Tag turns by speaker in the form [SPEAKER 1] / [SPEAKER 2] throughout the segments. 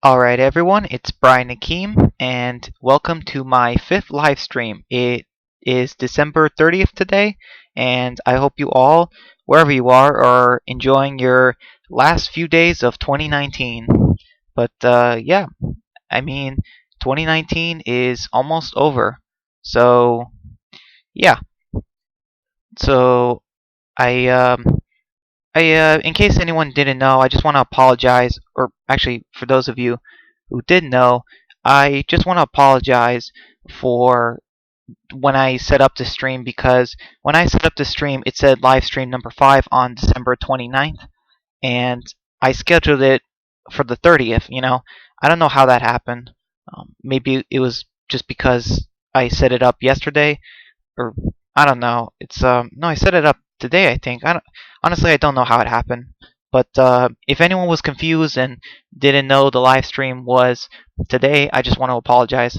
[SPEAKER 1] Alright everyone, it's Brian Akeem, and welcome to my 5th live stream. It is December 30th today, and I hope you all, wherever you are enjoying your last few days of 2019. But yeah, I mean, 2019 is almost over. So yeah, so I in case anyone didn't know, I just want to apologize, or actually, for those of you who did know, I just want to apologize for when I set up the stream, because when I set up the stream, it said live stream number 5 on December 29th, and I scheduled it for the 30th. I don't know how that happened. Maybe it was just because I set it up yesterday, or I don't know. It's no, I set it up today, I think. I don't know how it happened. But if anyone was confused and didn't know the live stream was today, I just want to apologize.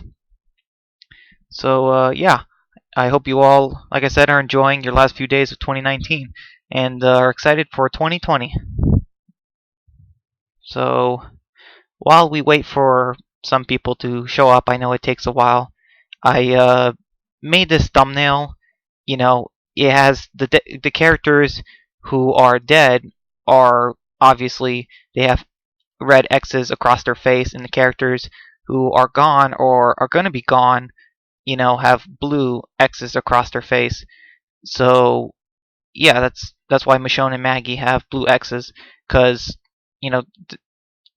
[SPEAKER 1] So yeah, I hope you all, like I said, are enjoying your last few days of 2019 and are excited for 2020. So while we wait for some people to show up, I know it takes a while. I made this thumbnail. It has the characters who are dead are obviously they have red X's across their face, and the characters who are gone or are going to be gone, have blue X's across their face. So yeah, that's why Michonne and Maggie have blue X's, because you know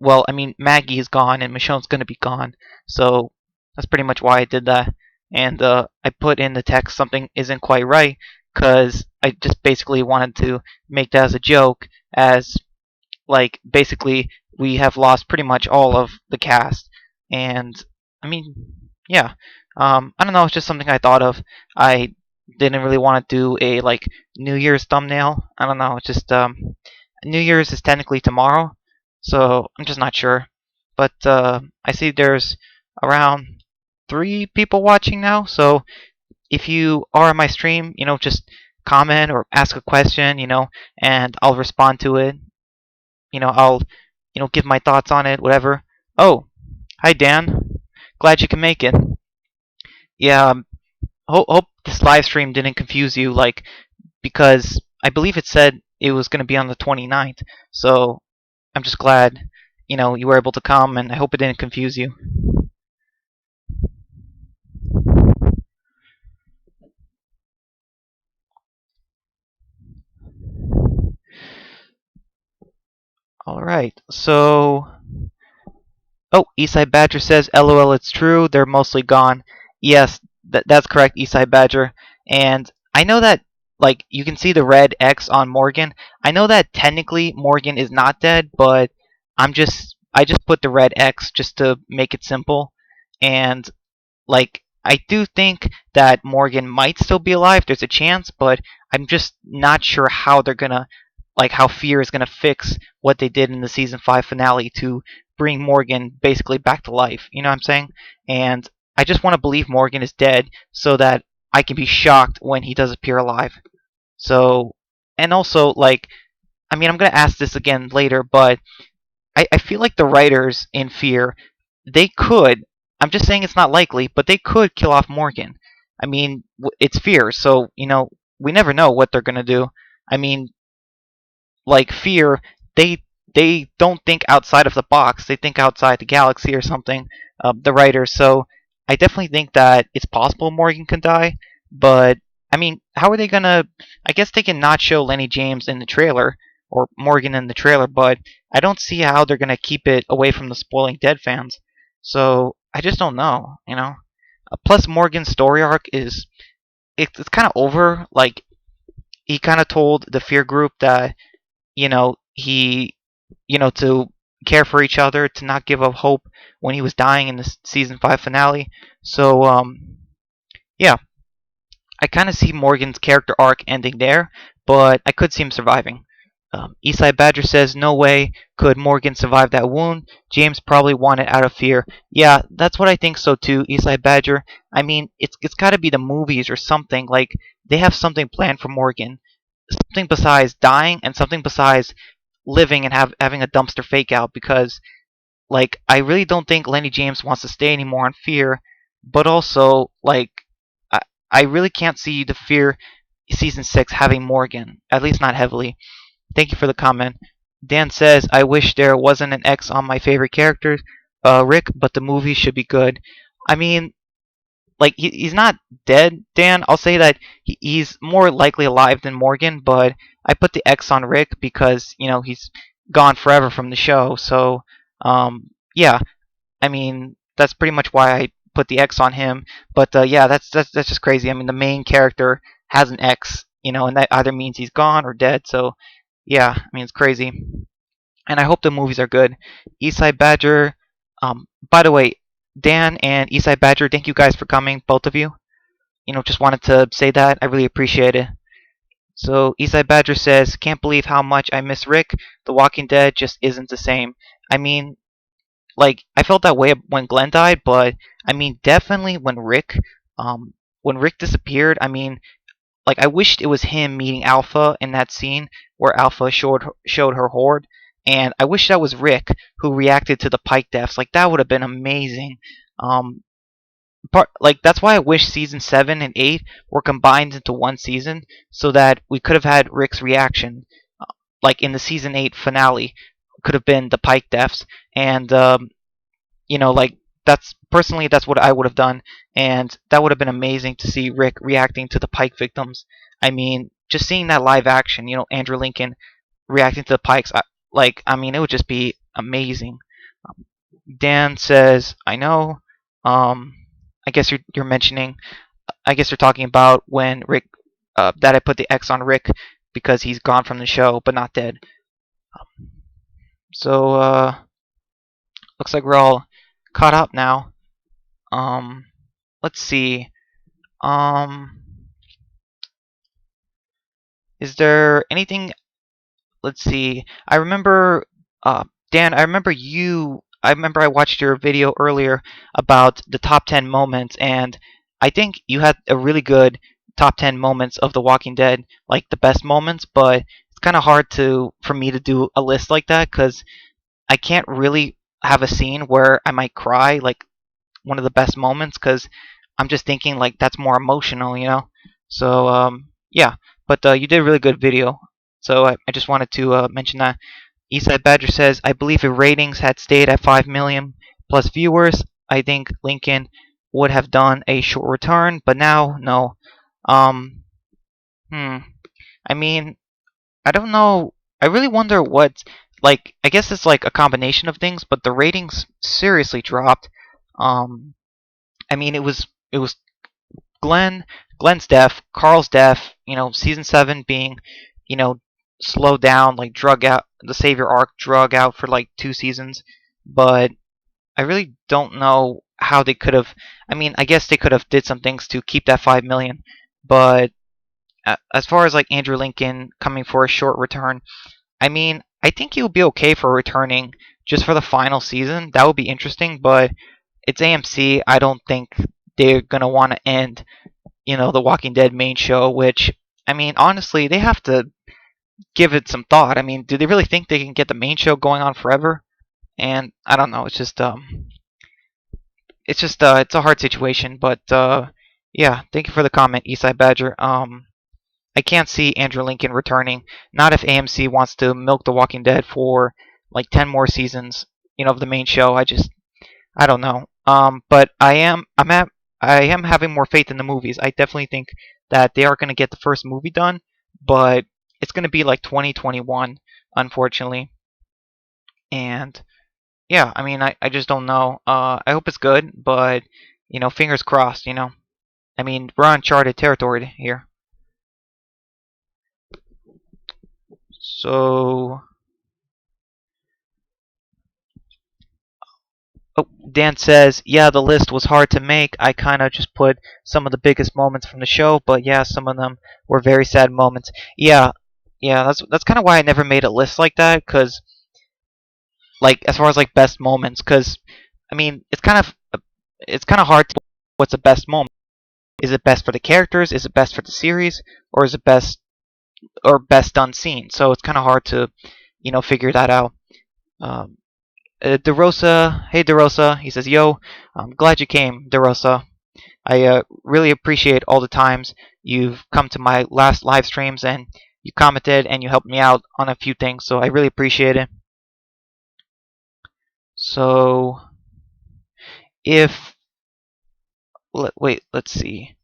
[SPEAKER 1] well, I mean, Maggie is gone and Michonne's gonna be gone, so that's pretty much why I did that. And I put in the text something isn't quite right, because I just basically wanted to make that as a joke, as like basically we have lost pretty much all of the cast. And I mean, yeah, I don't know, it's just something I thought of. I didn't really want to do a like New Year's thumbnail. I don't know, it's just New Year's is technically tomorrow, so I'm just not sure. But I see there's around 3 people watching now, so if you are on my stream, just comment or ask a question, and I'll respond to it. I'll, give my thoughts on it, whatever. Oh, hi Dan. Glad you can make it. Yeah, hope this live stream didn't confuse you, like, because I believe it said it was going to be on the 29th. So I'm just glad, you were able to come, and I hope it didn't confuse you. All right. So, oh, Eastside Badger says, "LOL, it's true. They're mostly gone." Yes, that's correct, Eastside Badger. And I know that, like, you can see the red X on Morgan. I know that technically Morgan is not dead, but I just put the red X just to make it simple. And like, I do think that Morgan might still be alive. There's a chance, but I'm just not sure how they're gonna, like, how Fear is gonna fix what they did in the season 5 finale to bring Morgan basically back to life. You know what I'm saying? And I just want to believe Morgan is dead so that I can be shocked when he does appear alive. So, and also, like, I mean, I'm gonna ask this again later, but I feel like the writers in Fear, they could, I'm just saying it's not likely, but they could kill off Morgan. I mean, it's Fear, so, we never know what they're going to do. I mean, like Fear, they don't think outside of the box. They think outside the galaxy or something, the writers. So I definitely think that it's possible Morgan can die, but I mean, how are they going to, I guess they can not show Lenny James in the trailer or Morgan in the trailer, but I don't see how they're going to keep it away from the spoiling dead fans. So I just don't know. Plus, Morgan's story arc is it's kind of over. Like, he kind of told the Fear group that he to care for each other, to not give up hope when he was dying in the season 5 finale. So yeah, I kind of see Morgan's character arc ending there, but I could see him surviving. Eastside Badger says, "No way could Morgan survive that wound. James probably wanted out of Fear." Yeah, that's what I think so too, Eastside Badger. I mean, it's got to be the movies or something. Like, they have something planned for Morgan, something besides dying and something besides living and having a dumpster fake out, because like, I really don't think Lenny James wants to stay anymore on Fear, but also, like, I, I really can't see the Fear season 6 having Morgan, at least not heavily. Thank you for the comment. Dan says, I wish there wasn't an X on my favorite characters, Rick, but the movie should be good. I mean, like, he's not dead, Dan. I'll say that he's more likely alive than Morgan, but I put the X on Rick because, he's gone forever from the show. So, yeah, I mean, that's pretty much why I put the X on him. But yeah, that's just crazy. I mean, the main character has an X, and that either means he's gone or dead. So, yeah, I mean, it's crazy. And I hope the movies are good. Eastside Badger. By the way, Dan and Eastside Badger, thank you guys for coming, both of you. Just wanted to say that. I really appreciate it. So Eastside Badger says, can't believe how much I miss Rick. The Walking Dead just isn't the same. I mean, like, I felt that way when Glenn died, but I mean, definitely when Rick disappeared. I mean, like, I wished it was him meeting Alpha in that scene where Alpha showed her horde, and I wish that was Rick who reacted to the Pike deaths. Like, that would have been amazing. Um, like, that's why I wish season 7 and 8 were combined into one season, so that we could have had Rick's reaction, like in the season 8 finale, could have been the Pike deaths, and like, that's what I would have done, and that would have been amazing to see Rick reacting to the Pike victims. I mean, just seeing that live action, Andrew Lincoln reacting to the Pikes, I mean, it would just be amazing. Dan says, I know. I guess you're mentioning. I guess you're talking about when Rick, that I put the X on Rick because he's gone from the show but not dead. So looks like we're all caught up now. Let's see. Um, is there anything? Let's see. I remember, Dan. I remember you. I remember I watched your video earlier about the top 10 moments, and I think you had a really good top 10 moments of The Walking Dead, like the best moments. But it's kind of hard for me to do a list like that because I can't really have a scene where I might cry, like one of the best moments, because I'm just thinking like that's more emotional. So yeah, but you did a really good video. So I just wanted to mention that. Eastside Badger says, I believe if ratings had stayed at 5 million plus viewers, I think Lincoln would have done a short return, but now, no. Um, hmm. I mean, I don't know. I really wonder what, like, I guess it's like a combination of things, but the ratings seriously dropped. Um, I mean, it was Glenn's death, Carl's death, season 7 being, you know, slowed down, like drug out, the Savior arc drug out for like 2 seasons. But I really don't know how they could have. I mean, I guess they could have did some things to keep that 5 million. But as far as like Andrew Lincoln coming for a short return, I mean, I think he would be okay for returning just for the final season. That would be interesting, but it's AMC. I don't think they're gonna want to end, the Walking Dead main show. Which, I mean, honestly, they have to give it some thought. I mean, do they really think they can get the main show going on forever? And I don't know. It's a hard situation. But yeah, thank you for the comment, Eastside Badger. I can't see Andrew Lincoln returning. Not if AMC wants to milk The Walking Dead for like 10 more seasons, of the main show. I don't know. But I am having more faith in the movies. I definitely think that they are going to get the first movie done, but it's going to be like 2021, unfortunately. And yeah, I mean, I just don't know. I hope it's good, but fingers crossed. I mean, we're on uncharted territory here. So, oh, Dan says, yeah, the list was hard to make. I kind of just put some of the biggest moments from the show, but yeah, some of them were very sad moments. Yeah, yeah, that's kind of why I never made a list like that, cuz like as far as like best moments, cuz I mean, it's kind of hard to what's the best moment. Is it best for the characters? Is it best for the series? Or is it best done scene? So it's kind of hard to, figure that out. Um, DeRosa, hey DeRosa, he says, yo, I'm glad you came, DeRosa. I really appreciate all the times you've come to my last live streams and you commented and you helped me out on a few things, so I really appreciate it. So, if wait, let's see.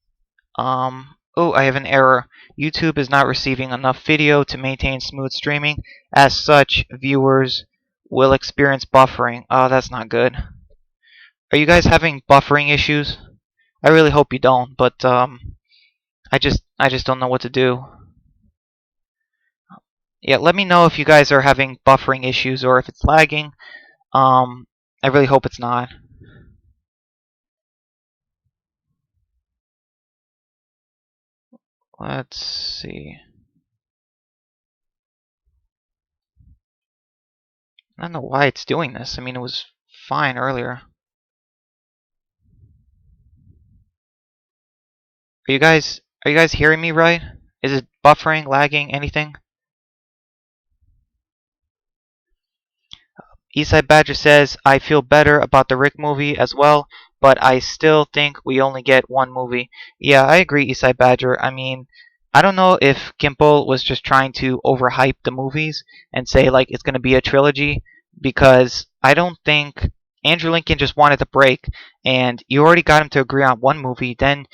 [SPEAKER 1] Oh, I have an error. YouTube is not receiving enough video to maintain smooth streaming. As such, viewers will experience buffering. Oh, that's not good. Are you guys having buffering issues? I really hope you don't, but I just don't know what to do. Yeah, let me know if you guys are having buffering issues or if it's lagging. I really hope it's not. Let's see. I don't know why it's doing this. I mean, it was fine earlier. Are you guys hearing me right? Is it buffering, lagging, anything? Eastside Badger says, I feel better about the Rick movie as well, but I still think we only get one movie. Yeah, I agree, Eastside Badger. I mean, I don't know if Gimple was just trying to overhype the movies and say, like, it's going to be a trilogy, because I don't think Andrew Lincoln just wanted to break, and you already got him to agree on one movie, then,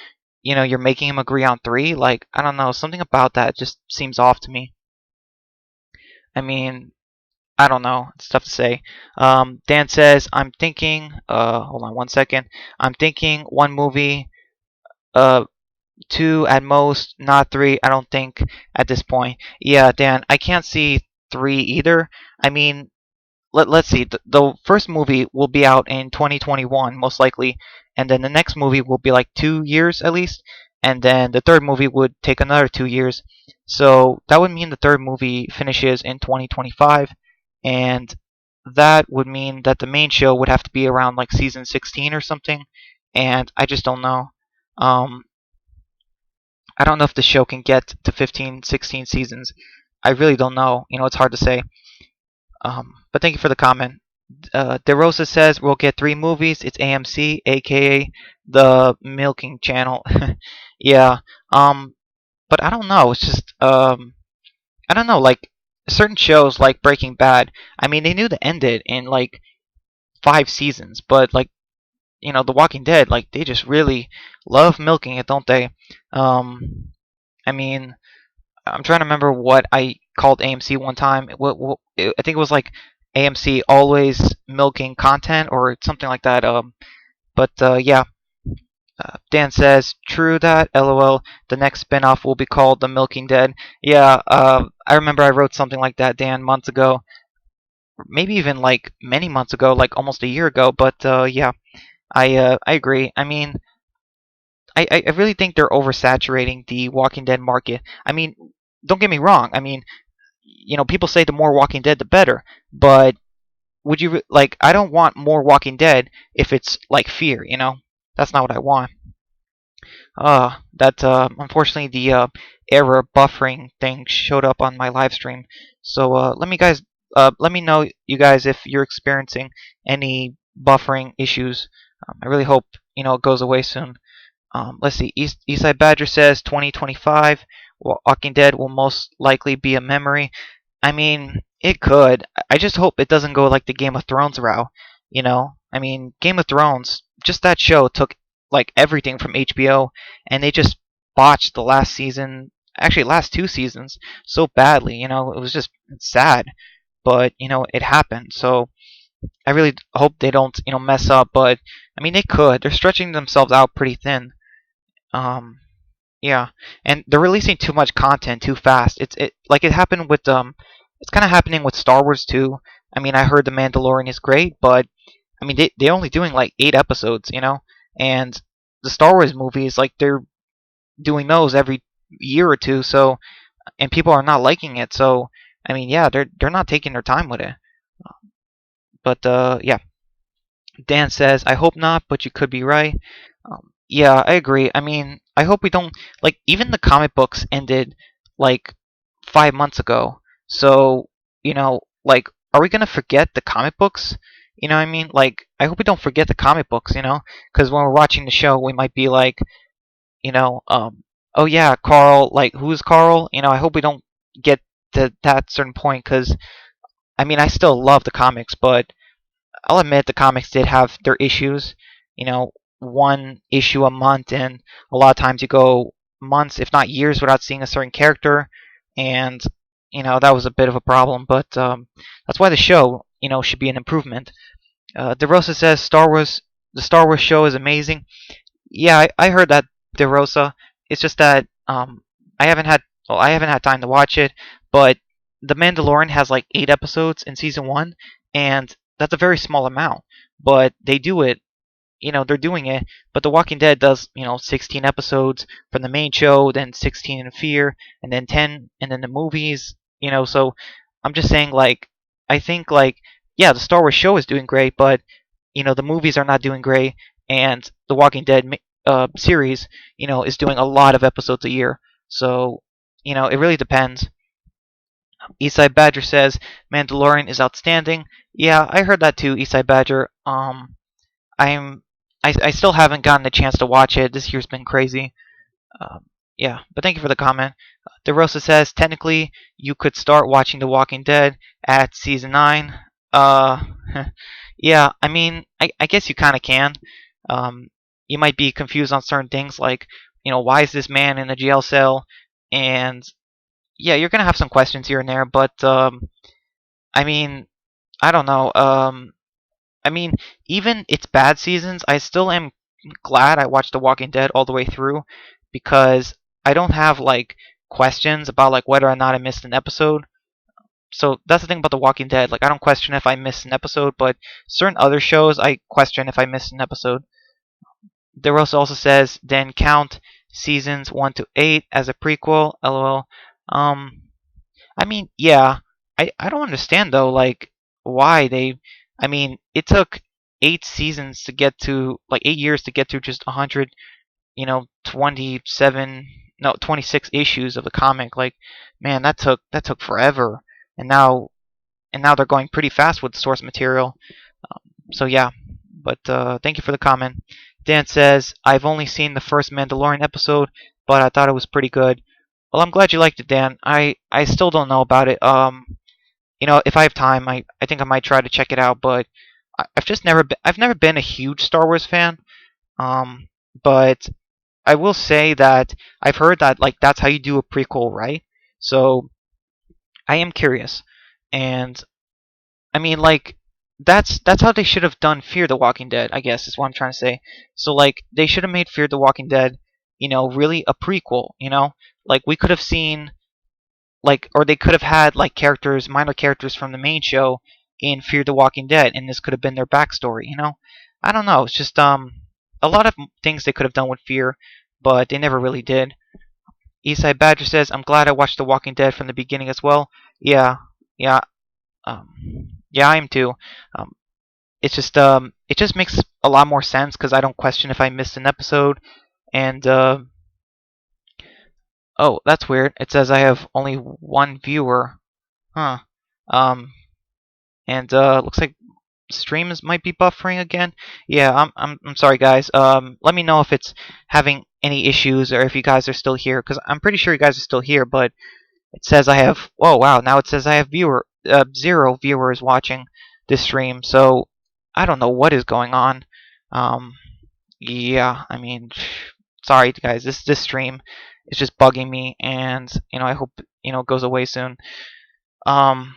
[SPEAKER 1] you're making him agree on three? Like, I don't know, something about that just seems off to me. I mean, I don't know. It's tough to say. Dan says, I'm thinking, hold on one second. I'm thinking one movie, uh, two at most, not three, I don't think, at this point. Yeah, Dan, I can't see three either. I mean, let's see. The first movie will be out in 2021, most likely, and then the next movie will be like 2 years at least, and then the third movie would take another 2 years. So that would mean the third movie finishes in 2025, and that would mean that the main show would have to be around like season 16 or something, and I just don't know. Um, I don't know if the show can get to 15, 16 seasons. I really don't know. It's hard to say. But thank you for the comment. DeRosa says we'll get three movies. It's AMC, aka the Milking Channel. Yeah. But I don't know. It's just I don't know. Like certain shows, like Breaking Bad. I mean, they knew to end it in like 5 seasons, but like The Walking Dead, like they just really love milking it, don't they? I mean, I'm trying to remember what I called AMC one time. I think it was like AMC always milking content or something like that. But yeah, Dan says, true that, lol. The next spinoff will be called The Milking Dead. Yeah, I remember I wrote something like that, Dan, months ago. Maybe even like many months ago, like almost a year ago. But yeah, I agree. I mean, I really think they're oversaturating the Walking Dead market. I mean, don't get me wrong. I mean, people say the more Walking Dead, the better. But would you like? I don't want more Walking Dead if it's like Fear. That's not what I want. That unfortunately the error buffering thing showed up on my live stream. So let me know, you guys, if you're experiencing any buffering issues. I really hope it goes away soon. Let's see. Eastside Badger says 2025. Walking Dead will most likely be a memory. I mean, it could. I just hope it doesn't go like the Game of Thrones route. I mean, Game of Thrones, just that show took like everything from HBO, and they just botched the last season, actually last 2 seasons, so badly. It was just sad, but it happened. So I really hope they don't mess up. But I mean, they could. They're stretching themselves out pretty thin. Um, yeah, and they're releasing too much content too fast. It happened with it's kind of happening with Star Wars too. I mean, I heard The Mandalorian is great, but I mean they're only doing like 8 episodes, and the Star Wars movies, like they're doing those every year or two. So and people are not liking it. So I mean, yeah, they're not taking their time with it. But yeah, Dan says, I hope not, but you could be right. Yeah, I agree. I mean, I hope we don't, like, even the comic books ended like 5 months ago. So, like, are we going to forget the comic books? You know what I mean? Like, I hope we don't forget the comic books, because when we're watching the show, we might be like, you know, um, oh yeah, Carl, like, who's Carl? I hope we don't get to that certain point, because, I mean, I still love the comics, but I'll admit the comics did have their issues. One issue a month, and a lot of times you go months, if not years, without seeing a certain character, and that was a bit of a problem. But that's why the show, should be an improvement. DeRosa says the Star Wars show is amazing. Yeah, I heard that, DeRosa. It's just that I haven't had I haven't had time to watch it, but The Mandalorian has like 8 episodes in season one, and that's a very small amount. But they do it, they're doing it. But The Walking Dead does, 16 episodes from the main show, then 16 in Fear, and then 10, and then the movies. So I'm just saying, like, I think, like, yeah, the Star Wars show is doing great, but the movies are not doing great, and the Walking Dead series, is doing a lot of episodes a year. So it really depends. Eastside Badger says Mandalorian is outstanding. Yeah, I heard that too, Eastside Badger. I'm I still haven't gotten a chance to watch it. This year's been crazy. Um, yeah, but thank you for the comment. DeRosa says technically you could start watching The Walking Dead at season 9. Uh, yeah, I mean, I guess you kind of can. Um, you might be confused on certain things like, why is this man in a jail cell? And yeah, you're gonna have some questions here and there, but I mean, I don't know. I mean, even its bad seasons, I still am glad I watched The Walking Dead all the way through, because I don't have like questions about like whether or not I missed an episode. So that's the thing about The Walking Dead. Like, I don't question if I missed an episode, but certain other shows I question if I missed an episode. DeRosa also says then count seasons 1 to 8 as a prequel. LOL. Um, I mean, yeah, I don't understand though, like, why they. I mean, it took 8 seasons to get to, like, 8 years to get to just 100, 27, no, 26 issues of the comic. Like, man, that took forever, and now they're going pretty fast with the source material. So yeah, but thank you for the comment. Dan says I've only seen the first Mandalorian episode, but I thought it was pretty good. Well, I'm glad you liked it, Dan. I still don't know about it. If I have time, I think I might try to check it out. But I've never been a huge Star Wars fan. But I will say that I've heard that, like, that's how you do a prequel, right? So I am curious, and I mean, like, that's how they should have done Fear the Walking Dead, I guess is what I'm trying to say. So, like, they should have made Fear the Walking Dead, really a prequel. Like, we could have seen, like, or they could have had like characters, minor characters from the main show in Fear the Walking Dead, and this could have been their backstory. I don't know. It's just a lot of things they could have done with Fear, but they never really did. Eastside Badger says, "I'm glad I watched The Walking Dead from the beginning as well." Yeah, yeah, yeah, I am too. Um, it just makes a lot more sense because I don't question if I missed an episode. And oh, that's weird. It says I have only one viewer. Huh. Um, and looks like streams might be buffering again. Yeah, I'm sorry, guys. Let me know if it's having any issues or if you guys are still here, because I'm pretty sure you guys are still here. But it says I have. Oh wow! Now it says I have 0 viewers watching this stream. So I don't know what is going on. Um, yeah, I mean, sorry guys. This stream is just bugging me, and I hope it goes away soon. Um,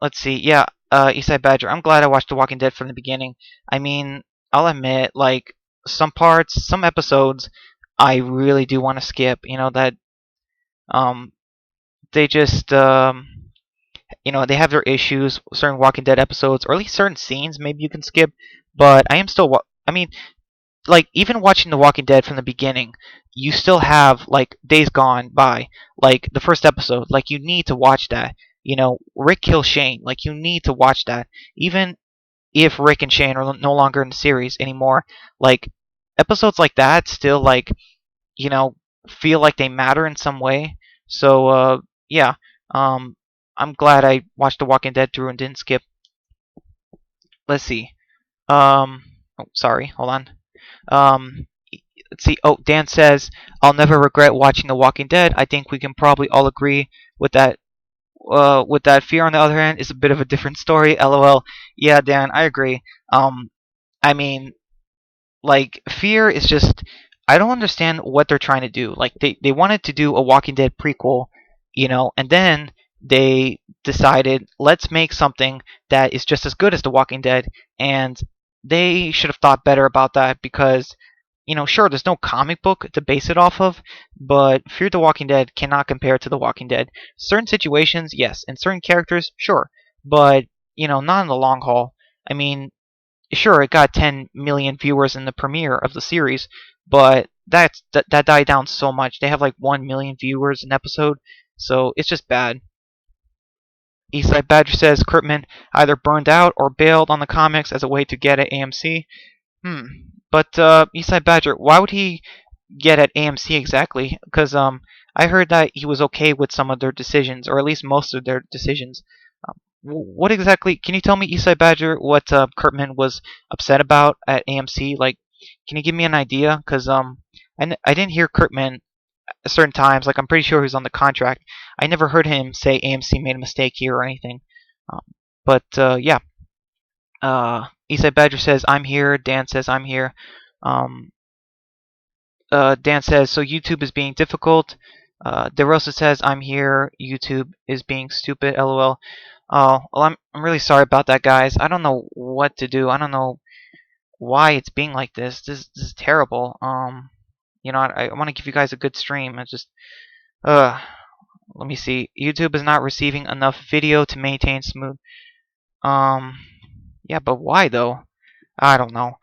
[SPEAKER 1] let's see. Yeah, Eastside Badger. I'm glad I watched The Walking Dead from the beginning. I mean, I'll admit, like, some parts, some episodes, I really do want to skip. That um, they just they have their issues. Certain Walking Dead episodes, or at least certain scenes, maybe you can skip. But I am still. I mean, like, even watching The Walking Dead from the beginning, you still have like Days Gone By, like the first episode. Like, you need to watch that. Rick kills Shane. Like, you need to watch that. Even if Rick and Shane are no longer in the series anymore, like, episodes like that still, like, you know feel like they matter in some way. So yeah, I'm glad I watched The Walking Dead through and didn't skip. Let's see. Oh, sorry, hold on. Um, let's see. Oh, Dan says, "I'll never regret watching The Walking Dead." I think we can probably all agree with that. With that, Fear, on the other hand, is a bit of a different story. LOL. Yeah, Dan, I agree. Um, I mean, like, Fear is just, I don't understand what they're trying to do. Like, they wanted to do a Walking Dead prequel, and then they decided, let's make something that is just as good as The Walking Dead. And they should have thought better about that, because sure, there's no comic book to base it off of, but Fear the Walking Dead cannot compare to The Walking Dead. Certain situations, yes, and certain characters, sure, but not in the long haul. I mean, sure, it got 10 million viewers in the premiere of the series, but that died down so much. They have like 1 million viewers an episode, so it's just bad. Eastside Badger says Kurtman either burned out or bailed on the comics as a way to get at AMC. Hmm. But Eastside Badger, why would he get at AMC exactly? Because I heard that he was okay with some of their decisions, or at least most of their decisions. What exactly? Can you tell me, Eastside Badger, what Kurtman was upset about at AMC? Like, can you give me an idea? Because I didn't hear Kurtman at certain times. Like, I'm pretty sure he was on the contract. I never heard him say AMC made a mistake here or anything. Um, but yeah. Eastside Badger says I'm here. Dan says I'm here. Um, Dan says so. YouTube is being difficult. DeRosa says I'm here. YouTube is being stupid. LOL. Oh, well, I'm really sorry about that, guys. I don't know what to do. I don't know why it's being like this. This is terrible. I want to give you guys a good stream. It's just uh. Let me see. YouTube is not receiving enough video to maintain smooth. Um. Yeah, but why though? I don't know.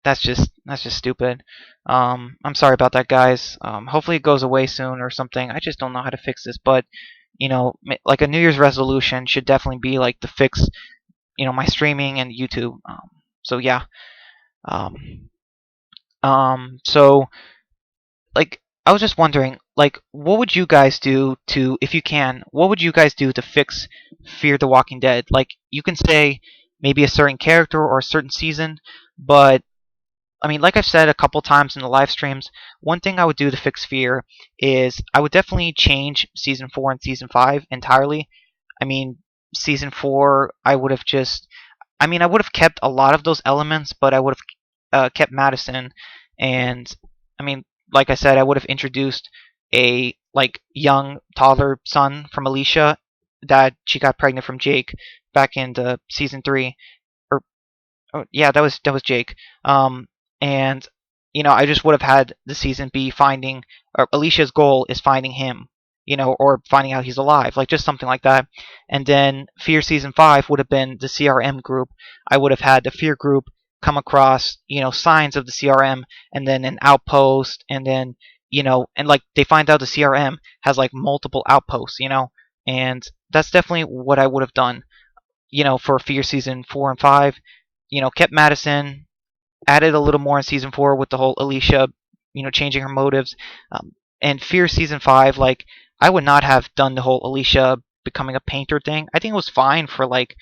[SPEAKER 1] That's just stupid. I'm sorry about that, guys. Hopefully it goes away soon or something. I just don't know how to fix this. But like a New Year's resolution should definitely be like to fix my streaming and YouTube. So yeah. Um, so like I was just wondering, like, what would you guys do to, if you can, what would you guys do to fix Fear the Walking Dead? Like, you can say maybe a certain character or a certain season, but I mean, like I've said a couple times in the live streams, one thing I would do to fix Fear is I would definitely change season 4 and season 5 entirely. I mean, season 4, I would have kept a lot of those elements, but I would have kept Madison, and I mean, like I said, I would have introduced a like young toddler son from Alicia that she got pregnant from Jake back in the season 3. Or oh, yeah, that was Jake. And I just would have had the season be finding, or Alicia's goal is finding him, or finding out he's alive, like just something like that. And then Fear season 5 would have been the CRM group. I would have had the Fear group come across, signs of the CRM, and then an outpost, and then and like they find out the CRM has like multiple outposts, and that's definitely what I would have done, for Fear season 4 and 5. Kept Madison, added a little more in season 4 with the whole Alicia, changing her motives. And Fear season 5, like, I would not have done the whole Alicia becoming a painter thing. I think it was fine for like,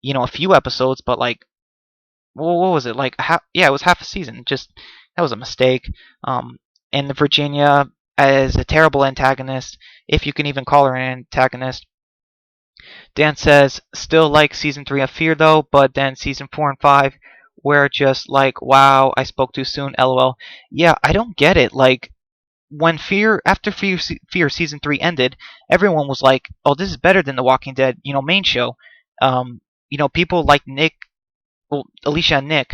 [SPEAKER 1] a few episodes, but like, what was it like? Yeah, it was half a season. Just that was a mistake. And the Virginia as a terrible antagonist, if you can even call her an antagonist. Dan says, still like season 3 of Fear though, but then season 4 and 5 were just like, wow, I spoke too soon, lol. Yeah, I don't get it. Like, when after Fear season 3 ended, everyone was like, oh, this is better than the Walking Dead, main show. People like Nick, well, Alicia and Nick,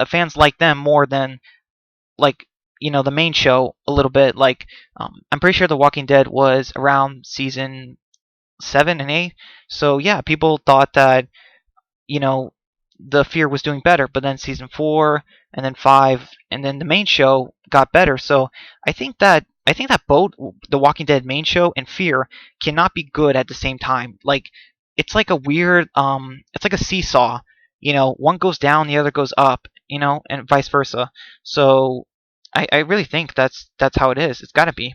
[SPEAKER 1] fans like them more than, like, the main show a little bit. Like, I'm pretty sure The Walking Dead was around season 7 and 8. So yeah, people thought that you know the Fear was doing better, but then season 4 and then 5 and then the main show got better. So I think that both the Walking Dead main show and Fear cannot be good at the same time. Like, it's like a weird it's like a seesaw. One goes down, the other goes up. And vice versa. So I really think that's how it is. It's got to be.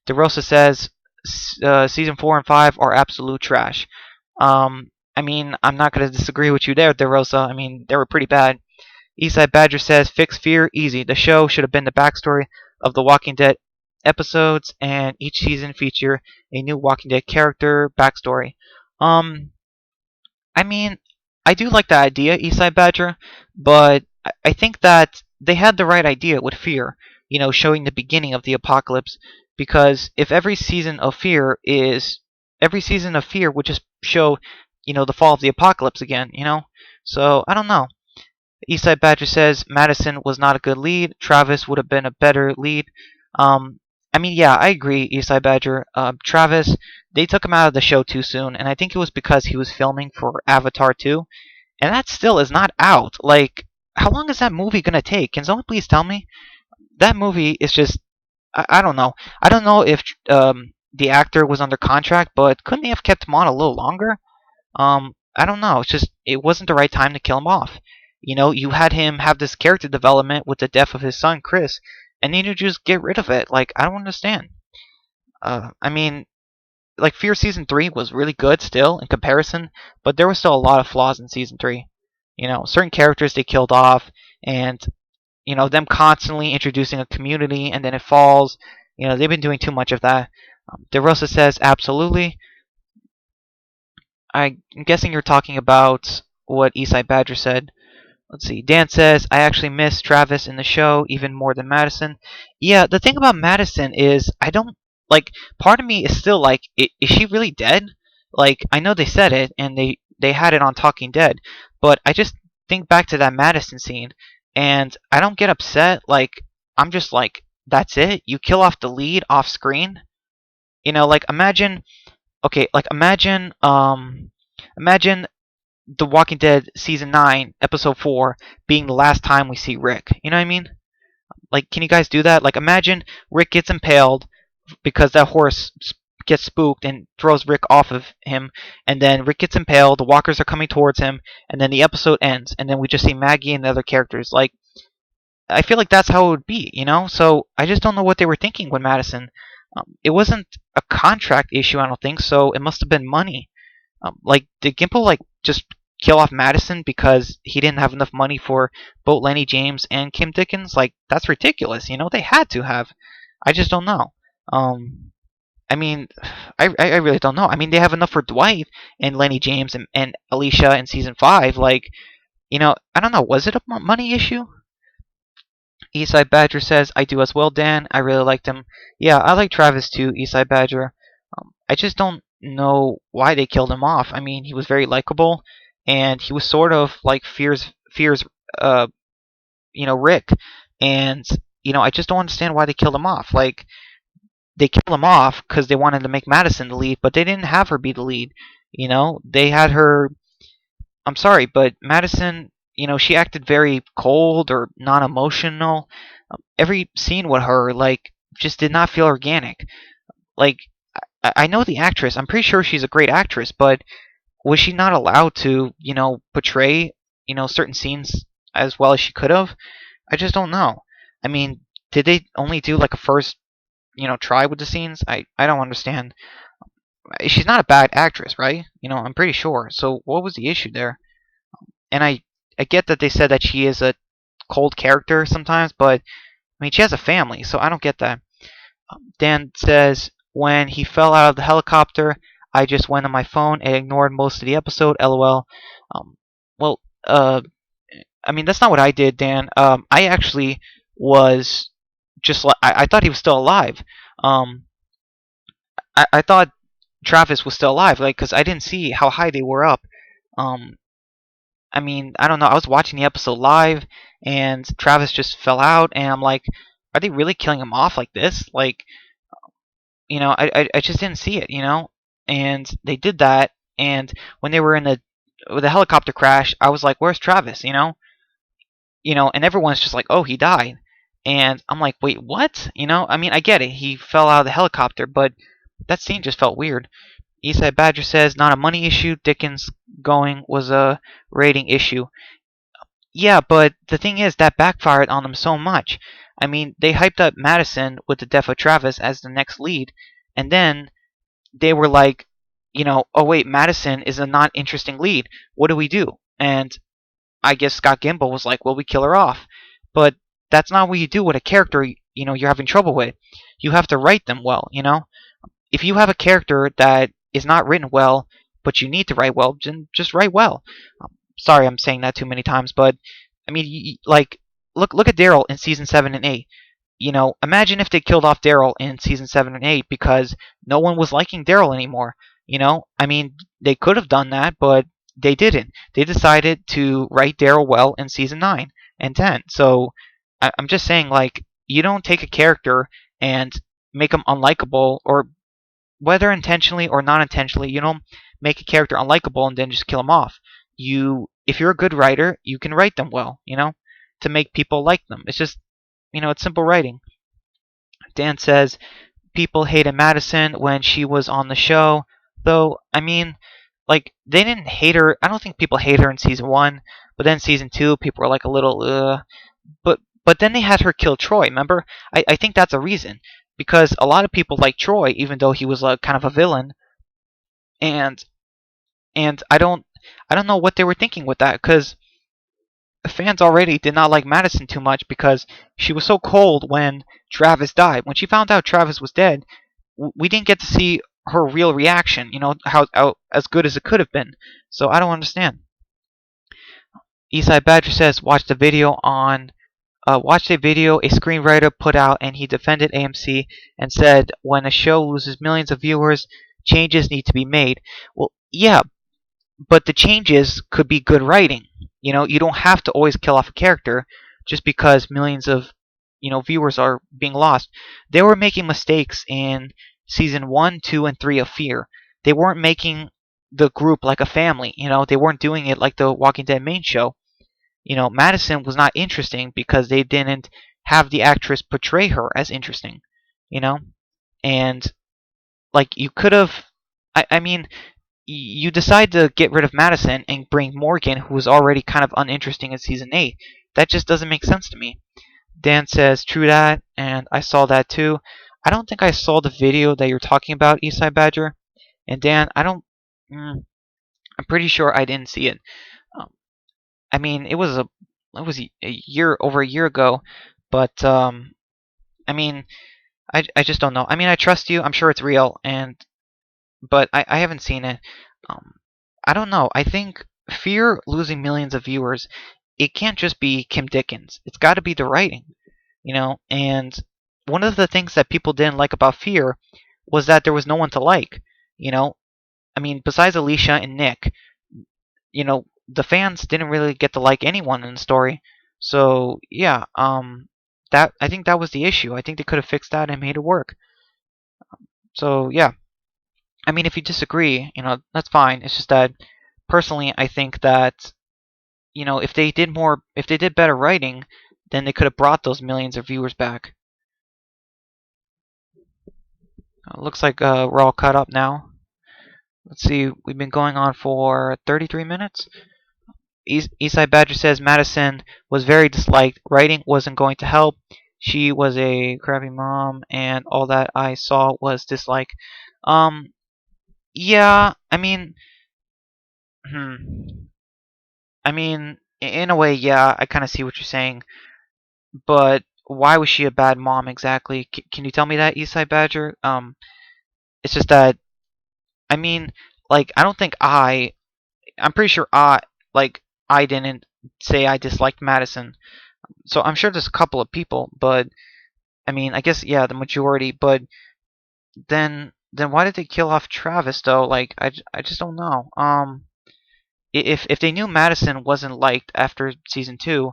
[SPEAKER 1] DeRosa says season 4 and 5 are absolute trash. I mean, I'm not going to disagree with you there, DeRosa. I mean, they were pretty bad. Eastside Badger says, fix fear easy. The show should have been the backstory of the Walking Dead episodes, and each season feature a new Walking Dead character backstory. Um, I mean, I do like the idea, Eastside Badger, but I think that they had the right idea with Fear, showing the beginning of the apocalypse. Because if every season of Fear would just show, the fall of the apocalypse again. So I don't know. Eastside Badger says Madison was not a good lead. Travis would have been a better lead. Um, I mean, yeah, I agree, Eastside Badger. Travis, they took him out of the show too soon, and I think it was because he was filming for Avatar 2, and that still is not out. Like, how long is that movie gonna take? Can someone please tell me? That movie is just, I don't know. I don't know if the actor was under contract, but couldn't they have kept him on a little longer? I don't know. It's just it wasn't the right time to kill him off. You had him have this character development with the death of his son Chris, and then you just get rid of it. Like I don't understand. I mean, like Fear season 3 was really good still in comparison, but there was still a lot of flaws in season 3. Certain characters they killed off, and them constantly introducing a community and then it falls. They've been doing too much of that. DeRosa says absolutely. I'm guessing you're talking about what Eastside Badger said. Let's see. Dan says, I actually miss Travis in the show even more than Madison. Yeah, the thing about Madison is, I don't, like, part of me is still like, is she really dead? Like, I know they said it, and they had it on Talking Dead, but I just think back to that Madison scene, and I don't get upset. Like, I'm just like, that's it? You kill off the lead off screen? Like, imagine the Walking Dead season 9, episode 4 being the last time we see Rick. You know what I mean? Like, can you guys do that? Like, imagine Rick gets impaled because that horse gets spooked and throws Rick off of him, and then Rick gets impaled, the walkers are coming towards him, and then the episode ends, and then we just see Maggie and the other characters. Like, I feel like that's how it would be. So I just don't know what they were thinking with Madison. It wasn't a contract issue, I don't think, so it must have been money. Like, did Gimple just kill off Madison because he didn't have enough money for both Lenny James and Kim Dickens? Like, that's ridiculous. They had to have. I just don't know. I mean, I really don't know. I mean, they have enough for Dwight and Lenny James and Alicia in season 5. Like, I don't know. Was it a money issue? Eastside Badger says, I do as well, Dan. I really liked him. Yeah, I like Travis too, Eastside Badger. I just don't know why they killed him off. I mean, he was very likable, and he was sort of like Fear's, Rick. And, I just don't understand why they killed him off. Like, they killed him off because they wanted to make Madison the lead, but they didn't have her be the lead. They had her. I'm sorry, but Madison, she acted very cold or non-emotional. Every scene with her, like, just did not feel organic. Like, I know the actress. I'm pretty sure she's a great actress, but was she not allowed to, portray, certain scenes as well as she could have? I just don't know. I mean, did they only do like a first, try with the scenes? I don't understand. She's not a bad actress, right? I'm pretty sure. So what was the issue there? And I get that they said that she is a cold character sometimes, but I mean, she has a family, so I don't get that. Dan says, when he fell out of the helicopter, I just went on my phone and ignored most of the episode. LOL. Um, well, I mean, that's not what I did, Dan. I actually was just like, I thought he was still alive. Um, I thought Travis was still alive, like, because I didn't see how high they were up. Um, I mean, I don't know. I was watching the episode live, and Travis just fell out, and I'm like, are they really killing him off like this? Like, I just didn't see it. And they did that, and when they were in the helicopter crash, I was like, where's Travis? And everyone's just like, oh, he died, and I'm like, wait, what? I mean, I get it, he fell out of the helicopter, but that scene just felt weird. Eastside Badger says, not a money issue. Dickens going was a rating issue. Yeah, but the thing is, that backfired on them so much. I mean, they hyped up Madison with the death of Travis as the next lead, and then they were like, oh wait, Madison is a not interesting lead. What do we do? And I guess Scott Gimple was like, well, we kill her off. But that's not what you do with a character, you're having trouble with. You have to write them well. If you have a character that is not written well, but you need to write well, then just write well. Sorry, I'm saying that too many times, but I mean, like, look at Daryl in season 7 and 8. Imagine if they killed off Daryl in season 7 and 8 because no one was liking Daryl anymore. I mean, they could have done that, but they didn't. They decided to write Daryl well in season 9 and 10. So I'm just saying, like, you don't take a character and make them unlikable, or whether intentionally or not intentionally, make a character unlikable and then just kill them off. If you're a good writer, you can write them well, to make people like them. It's just, it's simple writing. Dan says people hated Madison when she was on the show, though. I mean, like, they didn't hate her. I don't think people hate her in season 1, but then season 2, people were like a little, But then they had her kill Troy. Remember? I think that's a reason, because a lot of people like Troy, even though he was kind of a villain, and I don't know what they were thinking with that, because fans already did not like Madison too much because she was so cold when Travis died. When she found out Travis was dead, we didn't get to see her real reaction. How as good as it could have been. So I don't understand. Eastside Badger says, watch the video watched a video a screenwriter put out, and he defended AMC and said when a show loses millions of viewers, changes need to be made. Well, yeah, but the changes could be good writing. You don't have to always kill off a character just because millions of viewers are being lost. They were making mistakes in season 1, 2, and 3 of Fear. They weren't making the group like a family. They weren't doing it like the Walking Dead main show. Madison was not interesting because they didn't have the actress portray her as interesting. And like, you could have. I mean, you decide to get rid of Madison and bring Morgan, who was already kind of uninteresting in season 8. That just doesn't make sense to me. Dan says, true that, and I saw that too. I don't think I saw the video that you're talking about, Eastside Badger. And Dan, I'm pretty sure I didn't see it. I mean, over a year ago, but I mean, I just don't know. I mean, I trust you. I'm sure it's real, but I haven't seen it. Um, I don't know. I think Fear losing millions of viewers, it can't just be Kim Dickens. It's got to be the writing, And one of the things that people didn't like about Fear was that there was no one to like. I mean, besides Alicia and Nick, the fans didn't really get to like anyone in the story. So yeah, that I think that was the issue. I think they could have fixed that and made it work. So yeah, I mean, if you disagree, that's fine. It's just that personally, I think that if they did better writing, then they could have brought those millions of viewers back. Looks like we're all caught up now. Let's see, we've been going on for 33 minutes. Eastside Badger says Madison was very disliked. Writing wasn't going to help. She was a crappy mom, and all that I saw was dislike. Yeah, I mean, in a way, yeah, I kind of see what you're saying. But why was she a bad mom exactly? Can you tell me that, Eastside Badger? It's just that, I mean, like, I don't think I'm pretty sure I didn't say I disliked Madison. So I'm sure there's a couple of people, but I mean, I guess, yeah, the majority. But then why did they kill off Travis though? Like, I just don't know. If they knew Madison wasn't liked after season 2,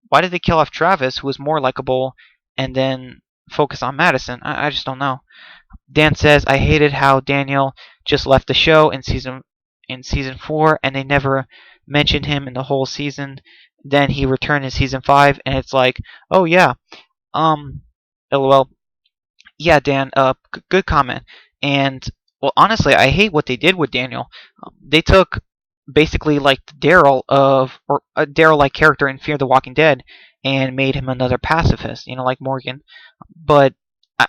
[SPEAKER 1] why did they kill off Travis, who was more likable, and then focus on Madison? I just don't know. Dan says, I hated how Daniel just left the show in season 4, and they never mentioned him in the whole season. Then he returned in season 5, and it's like, oh yeah, lol. Yeah, Dan, good comment. And well, honestly, I hate what they did with Daniel. They took basically like a Daryl-like character in Fear the Walking Dead, and made him another pacifist, like Morgan. But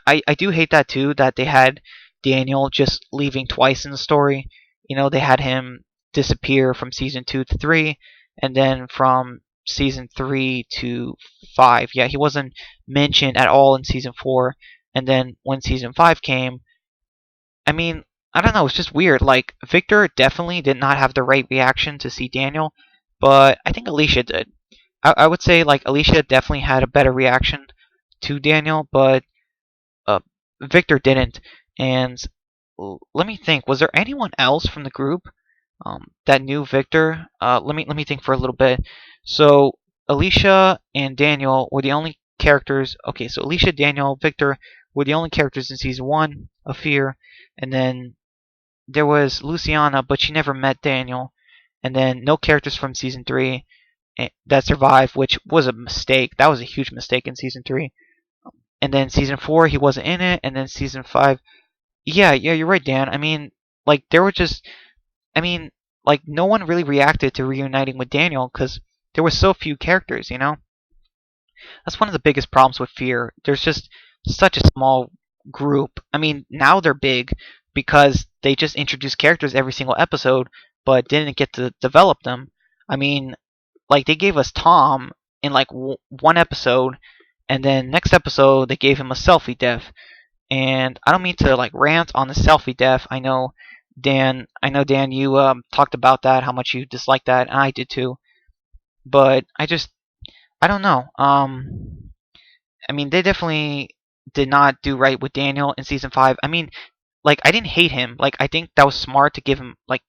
[SPEAKER 1] I do hate that too, that they had Daniel just leaving twice in the story. They had him disappear from season 2 to 3, and then from season 3 to 5. Yeah, he wasn't mentioned at all in season 4. And then when season 5 came, I mean, I don't know, it's just weird. Like, Victor definitely did not have the right reaction to see Daniel, but I think Alicia did. I would say, like, Alicia definitely had a better reaction to Daniel, but uh, Victor didn't. And let me think, was there anyone else from the group that knew Victor? Let me think for a little bit. So Alicia and Daniel were the only characters. Okay, so Alicia, Daniel, Victor were the only characters in season 1 of Fear, and then there was Luciana, but she never met Daniel, and then no characters from season 3 that survived, which was a mistake. That was a huge mistake in season 3. And then season 4, he wasn't in it, and then season 5. Yeah, you're right, Dan. I mean, like, there were just, I mean, like, no one really reacted to reuniting with Daniel because there were so few characters. That's one of the biggest problems with Fear. There's just such a small group. I mean, now they're big because they just introduce characters every single episode, but didn't get to develop them. I mean, like, they gave us Tom in like one episode, and then next episode they gave him a selfie death. And I don't mean to like rant on the selfie death. I know Dan. You talked about that, how much you disliked that, and I did too. But I don't know. I mean, they definitely did not do right with Daniel in season 5. I mean, like, I didn't hate him. Like, I think that was smart to give him, like,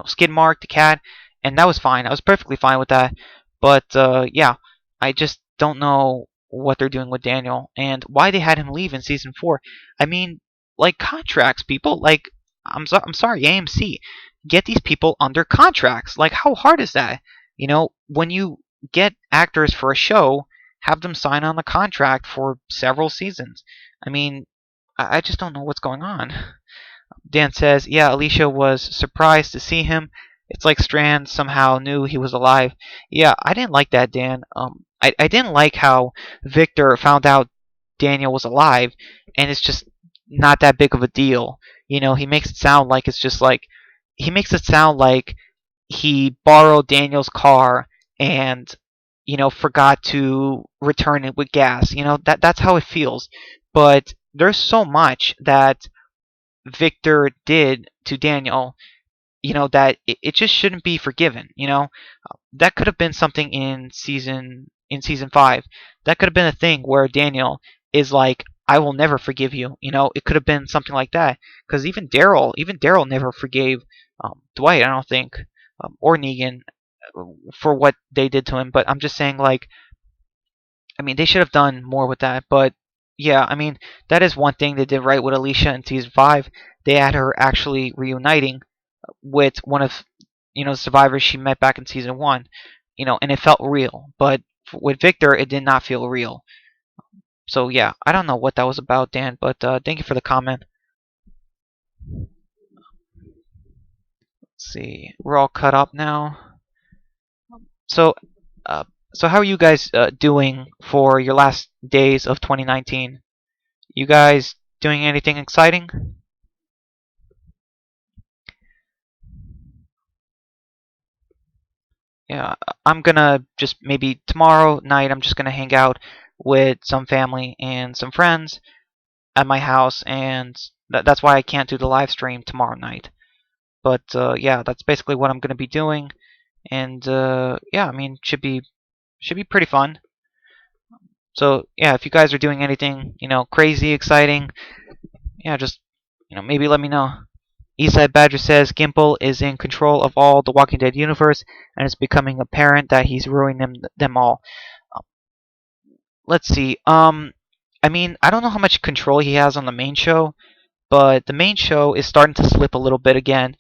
[SPEAKER 1] skid mark, the cat, and that was fine. I was perfectly fine with that. But yeah, I just don't know what they're doing with Daniel and why they had him leave in season 4. I mean, like, contracts, people. Like, I'm sorry, AMC, get these people under contracts. Like, how hard is that? When you get actors for a show, have them sign on the contract for several seasons. I mean, I just don't know what's going on. Dan says, yeah, Alicia was surprised to see him. It's like Strand somehow knew he was alive. Yeah, I didn't like that, Dan. I didn't like how Victor found out Daniel was alive, and it's just not that big of a deal. He makes it sound like it's just like, he makes it sound like he borrowed Daniel's car and forgot to return it with gas. That's how it feels. But there's so much that Victor did to Daniel, that it just shouldn't be forgiven. That could have been something in season 5. That could have been a thing where Daniel is like, I will never forgive you. It could have been something like that. Because even Daryl never forgave Dwight, I don't think, or Negan, for what they did to him. But I'm just saying, like, I mean, they should have done more with that. But yeah, I mean, that is one thing they did right with Alicia in season 5. They had her actually reuniting with one of the survivors she met back in season 1. And it felt real. But with Victor, it did not feel real. So yeah, I don't know what that was about, Dan. But thank you for the comment. Let's see, we're all cut up now. So, uh, so how are you guys doing for your last days of 2019? You guys doing anything exciting? Yeah, I'm gonna just maybe tomorrow night. I'm just gonna hang out with some family and some friends at my house, and that's why I can't do the live stream tomorrow night. But yeah, that's basically what I'm gonna be doing, and yeah, I mean, should be pretty fun. So yeah, if you guys are doing anything, crazy, exciting, yeah, just maybe let me know. Eastside Badger says Gimple is in control of all the Walking Dead universe, and it's becoming apparent that he's ruining them all. Um, let's see. I mean, I don't know how much control he has on the main show, but the main show is starting to slip a little bit again.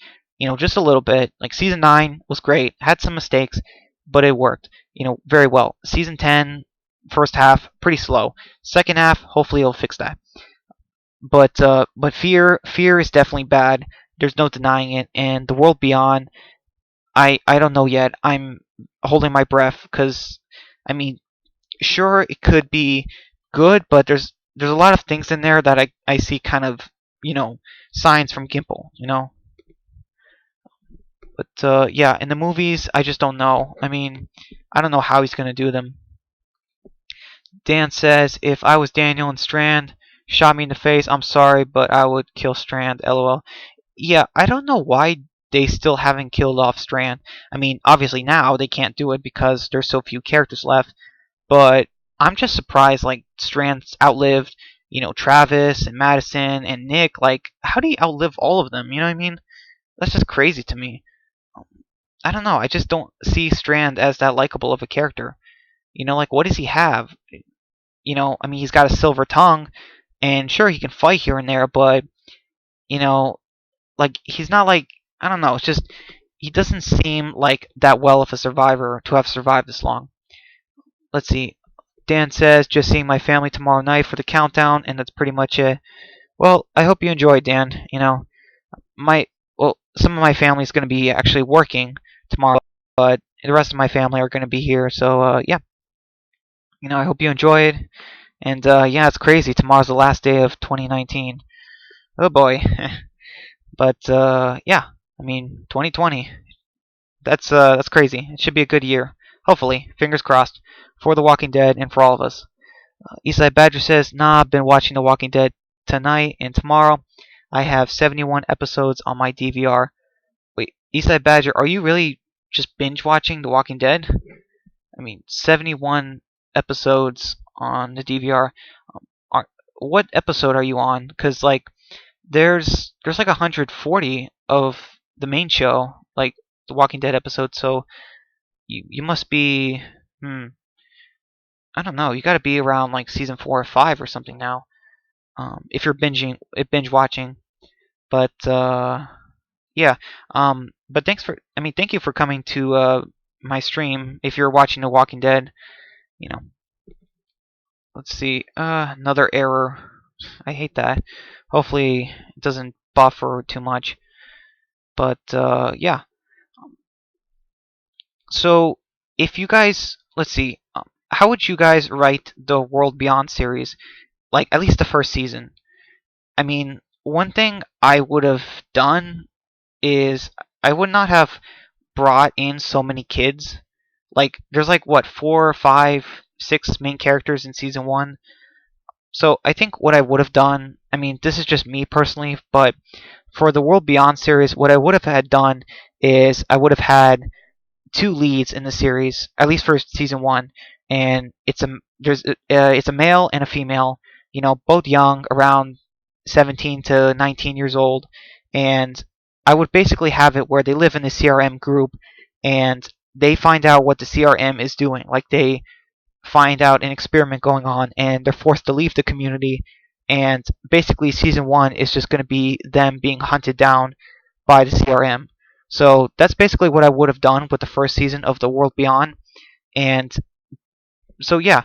[SPEAKER 1] Just a little bit. Like, season 9 was great, had some mistakes, but it worked. Very well. Season 10, first half, pretty slow. Second half, hopefully it'll fix that. But fear is definitely bad. There's no denying it. And the world beyond, I don't know yet. I'm holding my breath because, I mean, sure, it could be good, but there's a lot of things in there that I see kind of you know, signs from Gimple, you know. But yeah, in the movies, I just don't know. I mean, I don't know how he's gonna do them. Dan says, if I was Daniel and Strand shot me in the face, I'm sorry, but I would kill Strand. LOL. Yeah, I don't know why they still haven't killed off Strand. I mean, obviously now they can't do it because there's so few characters left. But I'm just surprised, like, Strand's outlived, Travis and Madison and Nick. Like, how do you outlive all of them? You know what I mean? That's just crazy to me. I don't know. I just don't see Strand as that likable of a character. Like, what does he have? I mean, he's got a silver tongue, and sure, he can fight here and there, but, you know, like, he's not like, I don't know. It's just, he doesn't seem like that well of a survivor to have survived this long. Let's see. Dan says, just seeing my family tomorrow night for the countdown, and that's pretty much it. Well, I hope you enjoy, Dan. My some of my family is going to be actually working tomorrow, but the rest of my family are going to be here. So yeah, I hope you enjoy it. And yeah, it's crazy. Tomorrow's the last day of 2019. Oh boy. But yeah, I mean, 2020. That's crazy. It should be a good year. Hopefully, fingers crossed for The Walking Dead and for all of us. Eastside Badger says, nah, I've been watching The Walking Dead tonight and tomorrow. I have 71 episodes on my DVR. Wait, Eastside Badger, are you really just binge watching The Walking Dead? I mean, 71 episodes on the DVR. Are, what episode are you on? Because, like, there's like 140 of the main show, like The Walking Dead episodes, so you must be, I don't know, you gotta be around like season 4 or 5 or something now. If you're binge watching. But yeah. But thank you for coming to my stream. If you're watching The Walking Dead, you know. Let's see. Another error. I hate that. Hopefully it doesn't buffer too much. But yeah. So if you guys, let's see, how would you guys write the World Beyond series? Like at least the first season. I mean, one thing I would have done is I would not have brought in so many kids. Like, there's like what, four, five, six main characters in season one. So I think what I would have done, I mean, this is just me personally, but for the World Beyond series, what I would have had done is I would have had two leads in the series, at least for season one, and it's a male and a female, both young, around 17 to 19 years old, and I would basically have it where they live in the CRM group, and they find out what the CRM is doing, like they find out an experiment going on, and they're forced to leave the community, and basically season one is just going to be them being hunted down by the CRM. So that's basically what I would have done with the first season of The World Beyond. And so yeah,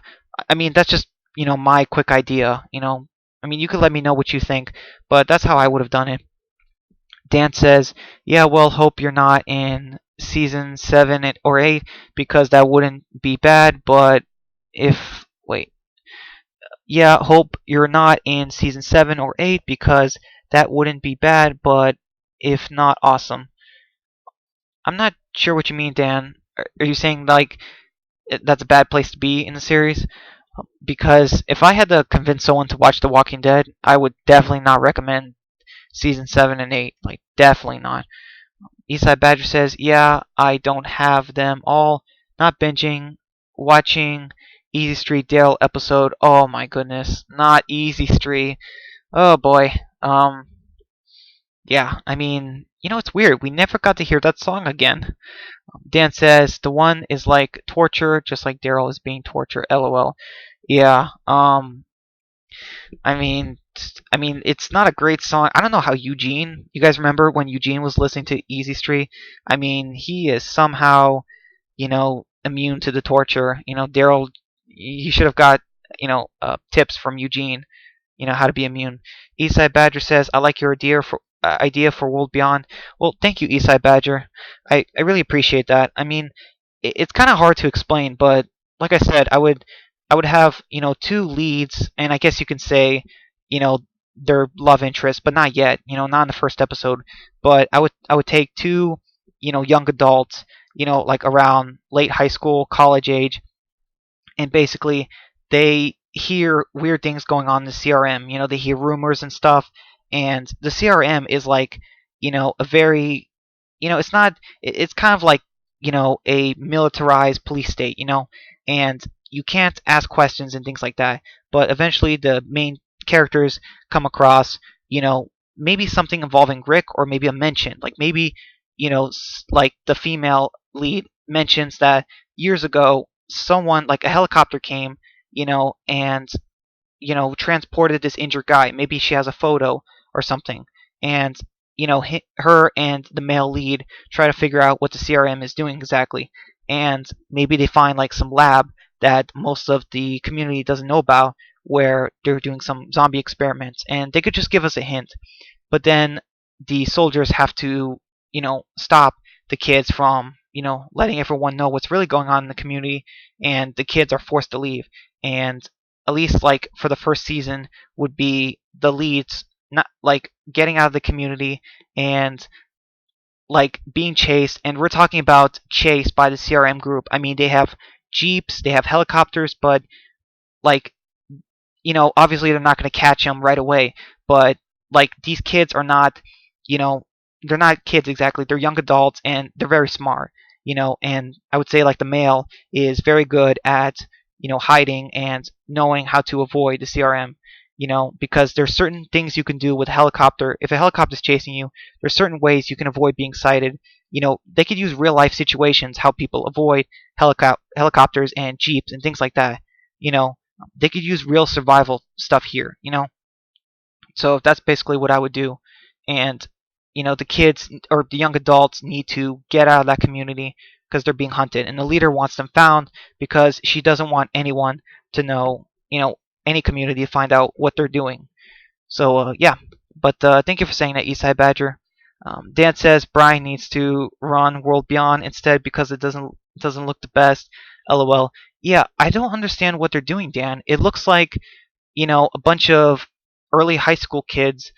[SPEAKER 1] I mean that's just my quick idea. I mean you could let me know what you think, but that's how I would have done it. Dan says, "Yeah, well, hope you're not in season 7 or 8 because that wouldn't be bad. But if wait, yeah, hope you're not in season 7 or 8 because that wouldn't be bad. But if not, awesome." I'm not sure what you mean, Dan. Are you saying like that's a bad place to be in the series? Because if I had to convince someone to watch The Walking Dead, I would definitely not recommend season 7 and 8. Like definitely not. Eastside Badger says, "Yeah, I don't have them all. Not binging, watching Easy Street Dale episode. Oh my goodness, not Easy Street. Oh boy. Yeah. I mean, it's weird. We never got to hear that song again." Dan says the one is like torture, just like Daryl is being tortured. LOL. Yeah. I mean, it's not a great song. I don't know how Eugene. You guys remember when Eugene was listening to Easy Street? I mean, he is somehow, immune to the torture. Daryl, he should have got, tips from Eugene. How to be immune. Eastside Badger says, "I like your idea for World Beyond." Well, thank you, Eastside Badger. I really appreciate that. I mean, it's kind of hard to explain, but like I said, I would have two leads, and I guess you can say, you know their love interest, but not yet. Not in the first episode. But I would take two, young adults, like around late high school, college age, and basically they hear weird things going on in the CRM. They hear rumors and stuff, and the CRM is like, a very, it's not. It's kind of like, a militarized police state, and you can't ask questions and things like that. But eventually, the main characters come across, maybe something involving Rick, or maybe a mention, like maybe, like the female lead mentions that years ago someone, like a helicopter came, and transported this injured guy. Maybe she has a photo or something, and her and the male lead try to figure out what the CRM is doing exactly, and maybe they find like some lab that most of the community doesn't know about, where they're doing some zombie experiments, and they could just give us a hint. But then the soldiers have to, stop the kids from, letting everyone know what's really going on in the community, and the kids are forced to leave. And at least like for the first season would be the leads not like getting out of the community and like being chased, and we're talking about chased by the CRM group. I mean, they have jeeps, they have helicopters, but like, obviously they're not going to catch him right away, but like these kids are not, you know, they're not kids exactly. They're young adults and they're very smart, and I would say like the male is very good at, hiding and knowing how to avoid the CRM, because there's certain things you can do with a helicopter. If a helicopter is chasing you, there's certain ways you can avoid being sighted. They could use real life situations, how people avoid helicopters and jeeps and things like that. You know, they could use real survival stuff here. So that's basically what I would do. And the kids or the young adults need to get out of that community because they're being hunted, and the leader wants them found because she doesn't want anyone to know, any community to find out what they're doing. So yeah, but thank you for saying that, Eastside Badger. Dan says Brian needs to run World Beyond instead because it doesn't look the best. LOL. Yeah, I don't understand what they're doing, Dan. It looks like, a bunch of early high school kids,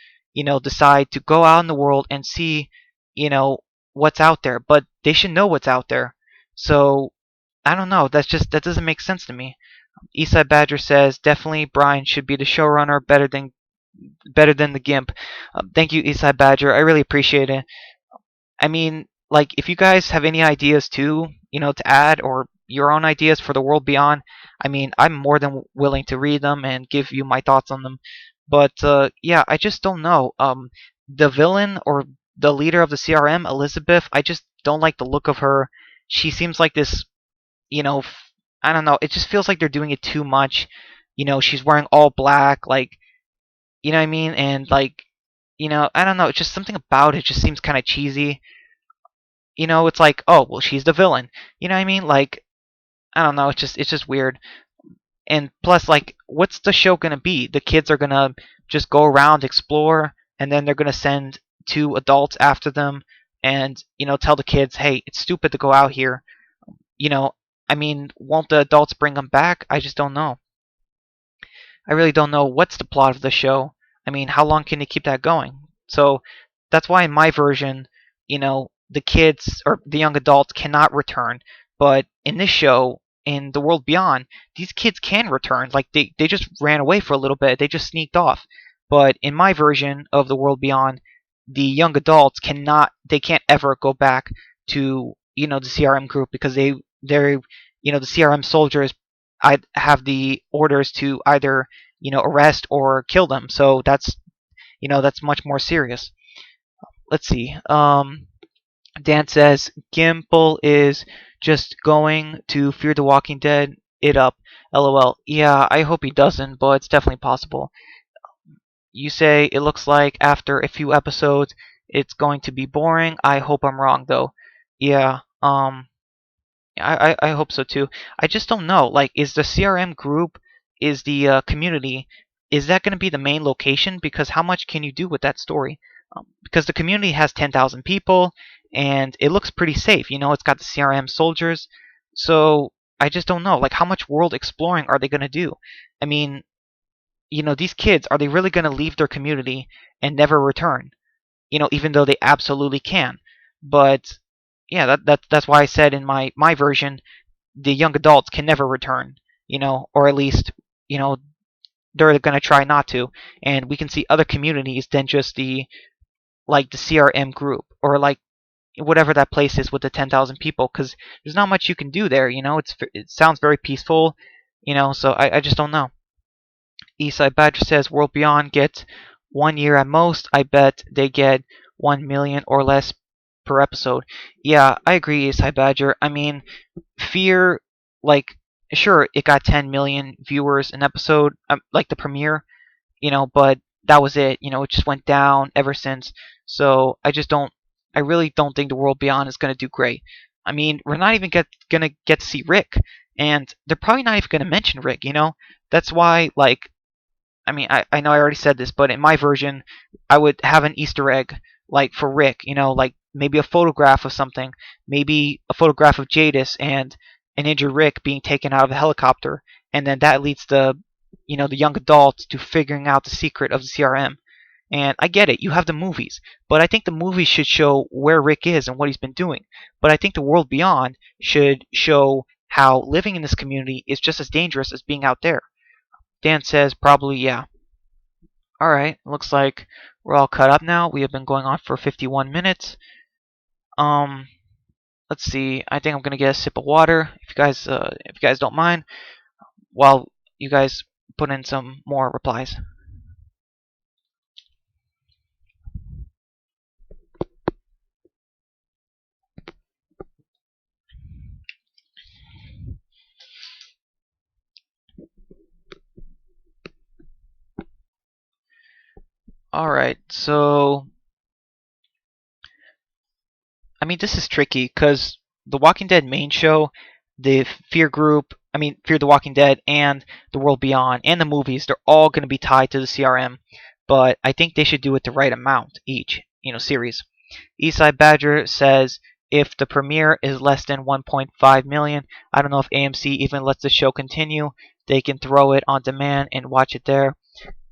[SPEAKER 1] decide to go out in the world and see, you know, what's out there, but they should know what's out there. So I don't know. That doesn't make sense to me. Eastside Badger says definitely Brian should be the showrunner, better than the Gimp. Thank you, Eastside Badger. I really appreciate it. I mean, like, if you guys have any ideas too, to add, or your own ideas for the world beyond, I mean, I'm more than willing to read them and give you my thoughts on them. But yeah, I just don't know. The villain or the leader of the CRM, Elizabeth, I just don't like the look of her. She seems like this, I don't know. It just feels like they're doing it too much. She's wearing all black, like, you know what I mean, and like, I don't know. It's just something about it just seems kind of cheesy. It's like, oh, well, she's the villain. You know what I mean? Like, I don't know. It's just weird. And plus, like, what's the show gonna be? The kids are gonna just go around, explore, and then they're gonna send two adults after them, and tell the kids, hey, it's stupid to go out here. You know, I mean, won't the adults bring them back? I just don't know. I really don't know what's the plot of the show. I mean, how long can they keep that going? So that's why in my version, the kids or the young adults cannot return. But in this show, in the world beyond, these kids can return. Like they just ran away for a little bit. They just sneaked off. But in my version of the world beyond, the young adults cannot. They can't ever go back to the CRM group because they're the CRM soldiers. I have the orders to either arrest or kill them. So that's much more serious. Let's see. Dan says Gimple is just going to Fear the Walking Dead it up. LOL. Yeah, I hope he doesn't, but it's definitely possible. You say it looks like after a few episodes it's going to be boring. I hope I'm wrong though. Yeah. I hope so too. I just don't know. Like, is the CRM group, is the community, is that going to be the main location? Because how much can you do with that story? Because the community has 10,000 people, and it looks pretty safe. It's got the CRM soldiers. So I just don't know. Like, how much world exploring are they going to do? I mean, these kids, are they really going to leave their community and never return? Even though they absolutely can. But yeah, that's why I said in my version, the young adults can never return. Or at least you know they're going to try not to, and we can see other communities than just the CRM group, or like whatever that place is with the 10,000 people, because there's not much you can do there. It sounds very peaceful. So I just don't know. Eastside Badger says World Beyond gets 1 year at most. I bet they get 1 million or less per episode. Yeah, I agree, Eastside Badger. I mean, Fear, like, sure, it got 10 million viewers an episode, like the premiere, but that was it. It just went down ever since. So I really don't think the World Beyond is going to do great. I mean, we're not even going to get to see Rick, and they're probably not even going to mention Rick. That's why, like, I mean, I know I already said this, but in my version, I would have an Easter egg, like for Rick, like maybe a photograph of something, maybe a photograph of Jadis and an injured Rick being taken out of the helicopter, and then that leads the young adults to figuring out the secret of the CRM. And I get it, you have the movies, but I think the movies should show where Rick is and what he's been doing. But I think the World Beyond should show how living in this community is just as dangerous as being out there. Dan says probably yeah. Alright, looks like we're all cut up now. We have been going on for 51 minutes. Um, let's see. I think I'm gonna get a sip of water, if you guys don't mind, while you guys put in some more replies. Alright, so I mean, this is tricky because the Walking Dead main show, the Fear group, I mean, Fear the Walking Dead, and the World Beyond, and the movies, they're all going to be tied to the CRM. But I think they should do it the right amount each, series. Eastside Badger says if the premiere is less than 1.5 million, I don't know if AMC even lets the show continue. They can throw it on demand and watch it there.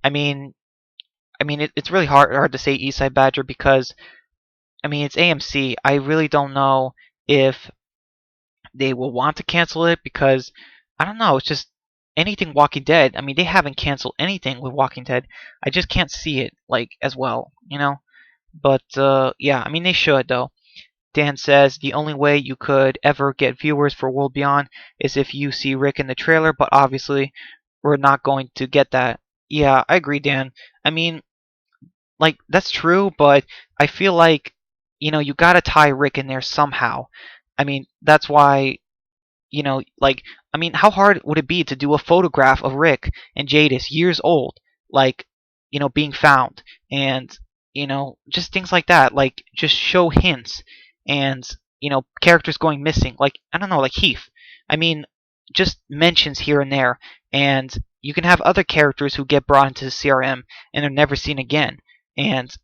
[SPEAKER 1] I mean, it's really hard to say Eastside Badger because I mean, it's AMC. I really don't know if they will want to cancel it because I don't know. It's just anything Walking Dead. I mean, they haven't canceled anything with Walking Dead. I just can't see it like as well. But yeah, I mean they should though. Dan says the only way you could ever get viewers for World Beyond is if you see Rick in the trailer, but obviously we're not going to get that. Yeah, I agree, Dan. I mean, like that's true, but I feel like you gotta tie Rick in there somehow. I mean, that's why like I mean, how hard would it be to do a photograph of Rick and Jadis years old, like being found, and just things like that, like just show hints, and characters going missing, like I don't know, like Heath. I mean, just mentions here and there, and you can have other characters who get brought into the CRM and are never seen again, and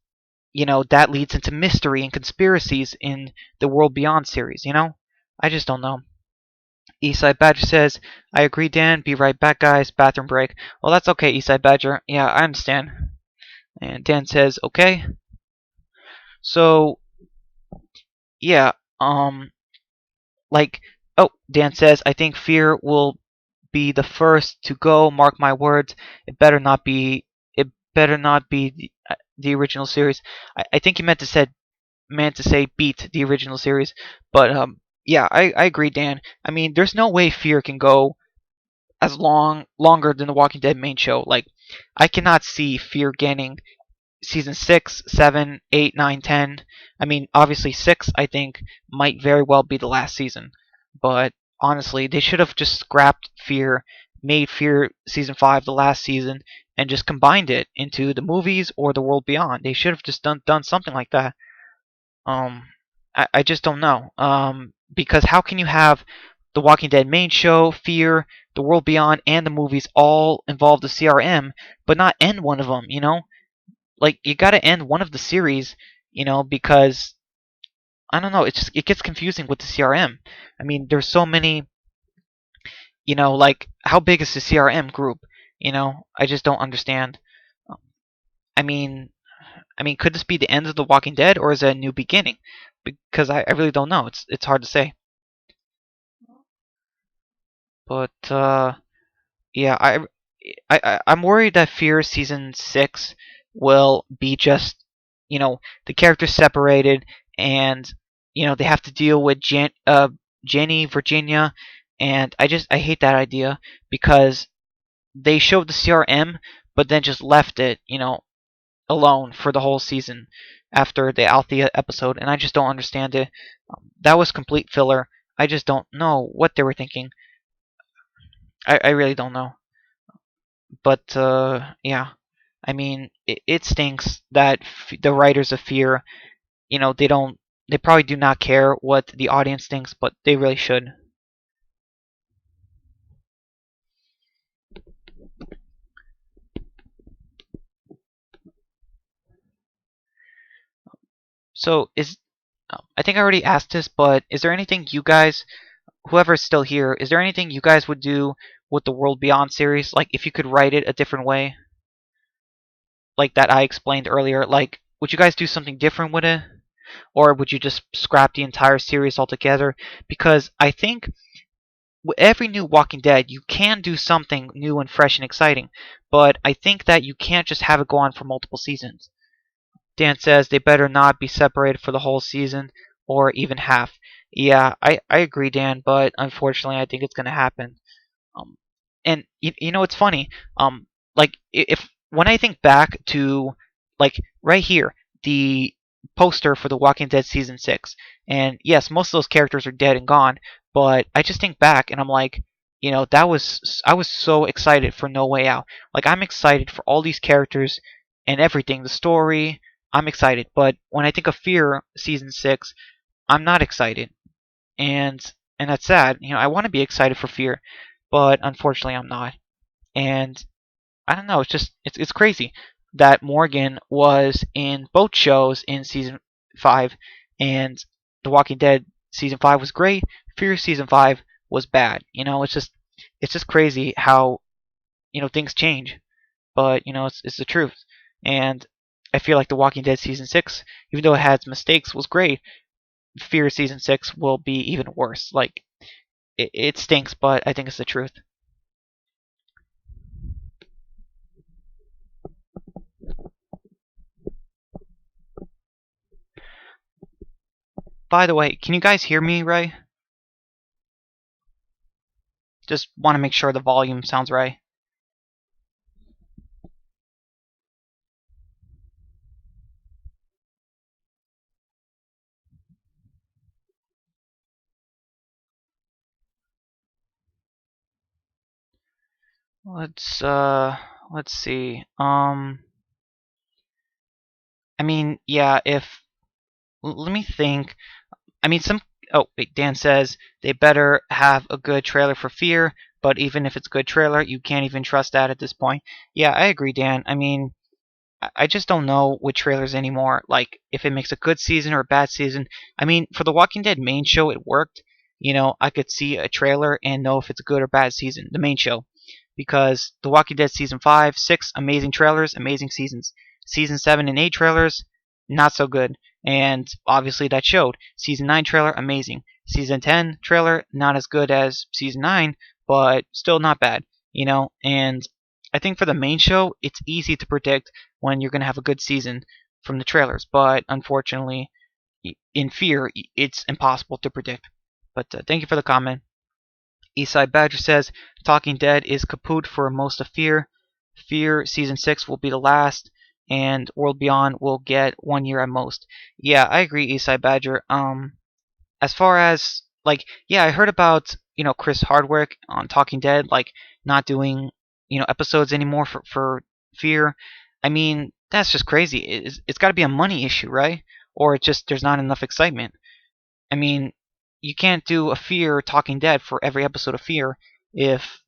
[SPEAKER 1] that leads into mystery and conspiracies in the World Beyond series. I just don't know. Eastside Badger says, I agree, Dan. Be right back, guys. Bathroom break. Well, that's okay, Eastside Badger. Yeah, I understand. And Dan says, okay. So, yeah, like, oh, Dan says, I think Fear will be the first to go. Mark my words. It better not be. It better not be the original series. I think he meant to say beat the original series, but yeah, I agree, Dan. I mean, there's no way Fear can go as longer than the Walking Dead main show. Like, I cannot see Fear getting season 6, 7, 8, 9, 10. I mean, obviously 6 I think might very well be the last season. But honestly, they should have just scrapped Fear, made Fear season 5 the last season, and just combined it into the movies or the World Beyond. They should have just done something like that. Um, I just don't know. Because how can you have the Walking Dead main show, Fear, The World Beyond, and the movies all involve the CRM, but not end one of them? Like you got to end one of the series, because I don't know. It gets confusing with the CRM. I mean, there's so many. Like how big is the CRM group? I just don't understand. I mean, could this be the end of The Walking Dead, or is it a new beginning? Because I really don't know. It's hard to say. But yeah, I'm worried that Fear season 6 will be just, the characters separated, and they have to deal with Jenny, Virginia, and I hate that idea because they showed the CRM, but then just left it, alone for the whole season after the Althea episode, and I just don't understand it. That was complete filler. I just don't know what they were thinking. I really don't know. But yeah, it stinks that the writers of Fear, they probably do not care what the audience thinks, but they really should. So I think I already asked this, but is there anything you guys, whoever's still here, is there anything you guys would do with the World Beyond series? Like if you could write it a different way, like that I explained earlier, like would you guys do something different with it? Or would you just scrap the entire series altogether? Because I think with every new Walking Dead, you can do something new and fresh and exciting, but I think that you can't just have it go on for multiple seasons. Dan says they better not be separated for the whole season or even half. Yeah, I agree, Dan, but unfortunately, I think it's going to happen. Um, and it's funny. Like if when I think back to like right here, the poster for The Walking Dead season 6, and yes, most of those characters are dead and gone, but I just think back and I'm like, that was I was so excited for No Way Out. Like I'm excited for all these characters and everything, the story. I'm excited, but when I think of Fear season 6, I'm not excited, and that's sad. I want to be excited for Fear, but unfortunately I'm not. And I don't know, it's crazy that Morgan was in both shows in season 5, and The Walking Dead season 5 was great, Fear season 5 was bad. It's just crazy how things change, but it's the truth. And I feel like The Walking Dead season 6, even though it had mistakes, was great. Fear season 6 will be even worse. Like it stinks, but I think it's the truth. By the way, can you guys hear me right? Just want to make sure the volume sounds right. Let's see. Yeah, if let me think. Some. Oh wait, Dan says they better have a good trailer for Fear, but even if it's a good trailer, you can't even trust that at this point. Yeah, I agree, Dan. I just don't know with trailers anymore. Like if it makes a good season or a bad season. For the Walking Dead main show, it worked. I could see a trailer and know if it's a good or bad season. The main show, because The Walking Dead season 5, 6, amazing trailers, amazing seasons. Season 7 and 8 trailers, not so good. And obviously that showed. Season 9 trailer, amazing. Season 10 trailer, not as good as season 9, but still not bad. And I think for the main show, it's easy to predict when you're going to have a good season from the trailers. But unfortunately, in Fear, it's impossible to predict. But thank you for the comment. Eastside Badger says Talking Dead is kaput for most of Fear. Fear season 6 will be the last, and World Beyond will get 1 year at most. Yeah, I agree, Eastside Badger. As far as like, yeah, I heard about Chris Hardwick on Talking Dead, like not doing episodes anymore for Fear. That's just crazy. It's got to be a money issue, right? Or it's just there's not enough excitement. I mean, you can't do a Fear Talking Dead for every episode of Fear if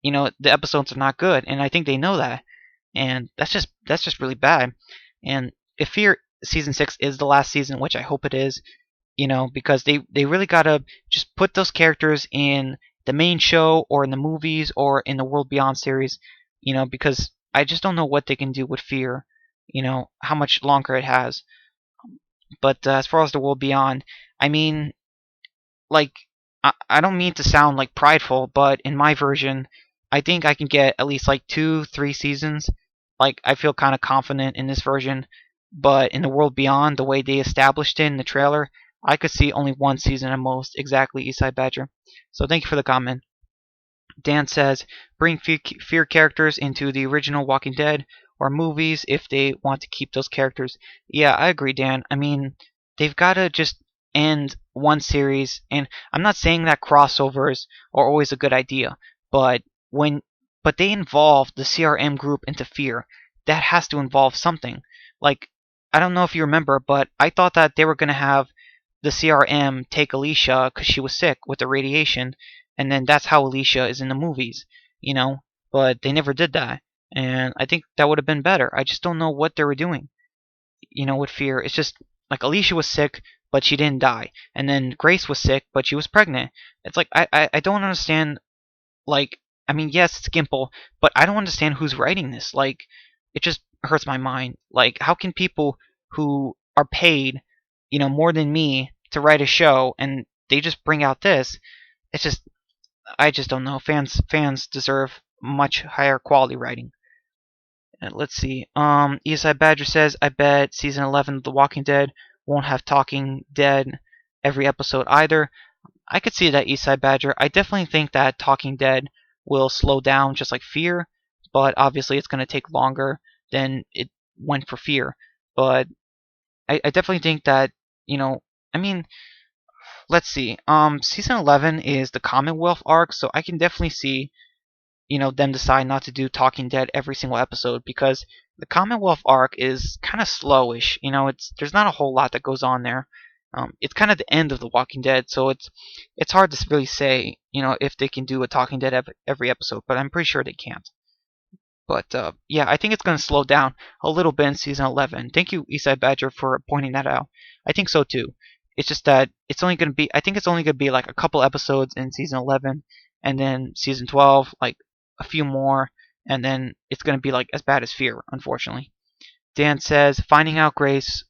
[SPEAKER 1] the episodes are not good, and I think they know that, and that's just really bad. And if Fear season 6 is the last season, which I hope it is, because they really gotta just put those characters in the main show or in the movies or in the World Beyond series. because I just don't know what they can do with Fear, how much longer it has. But as far as the world beyond, I mean, like, I don't mean to sound like prideful, but in my version, I think I can get at least like 2, 3 seasons. Like, I feel kind of confident in this version, but in the world beyond, the way they established it in the trailer, I could see only 1 season at most. Exactly, Eastside Badger. So thank you for the comment. Dan says, bring fear characters into the original Walking Dead or movies if they want to keep those characters. Yeah, I agree, Dan. I mean, they've got to just end one series, and I'm not saying that crossovers are always a good idea, but when but they involve the CRM group into Fear. That has to involve something. Like, I don't know if you remember, but I thought that they were going to have the CRM take Alicia because she was sick with the radiation, and then that's how Alicia is in the movies, you know. But they never did that, and I think that would have been better. I just don't know what they were doing, with Fear. It's just like Alicia was sick, but she didn't die, and then Grace was sick, but she was pregnant. It's like I don't understand. Like, I mean, yes, it's Gimple, but I don't understand who's writing this. Like, it just hurts my mind. Like, how can people who are paid, more than me to write a show and they just bring out this? It's just, I just don't know. Fans deserve much higher quality writing. Let's see. Eastside Badger says, I bet season 11 of The Walking Dead won't have Talking Dead every episode either. I could see that, Eastside Badger. I definitely think that Talking Dead will slow down just like Fear, but obviously it's going to take longer than it went for Fear. But I definitely think that, I mean, let's see. Season 11 is the Commonwealth arc, so I can definitely see them decide not to do Talking Dead every single episode because the Commonwealth arc is kind of slowish. There's not a whole lot that goes on there. It's kind of the end of The Walking Dead, so it's hard to really say, if they can do a Talking Dead every episode, but I'm pretty sure they can't. But yeah, I think it's going to slow down a little bit in season 11. Thank you, Eastside Badger, for pointing that out. I think so too. It's just that it's only going to be. I think it's only going to be like a couple episodes in season 11, and then season 12, like a few more, and then it's going to be like as bad as Fear, unfortunately. Dan says, finding out Grace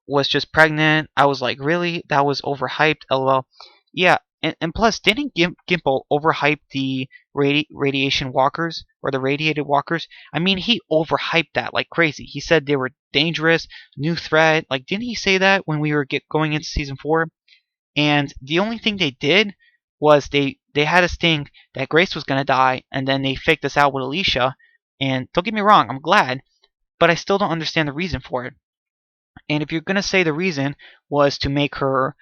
[SPEAKER 1] was just pregnant. I was like, really? That was overhyped. LOL. Yeah, and plus, didn't Gimple overhype the radiation walkers or the radiated walkers? I mean, he overhyped that like crazy. He said they were dangerous, new threat. Like, didn't he say that when we were going into season 4? And the only thing they did was they had us think that Grace was gonna die, and then they faked us out with Alicia. And don't get me wrong, I'm glad, but I still don't understand the reason for it. And if you're gonna say the reason was to make her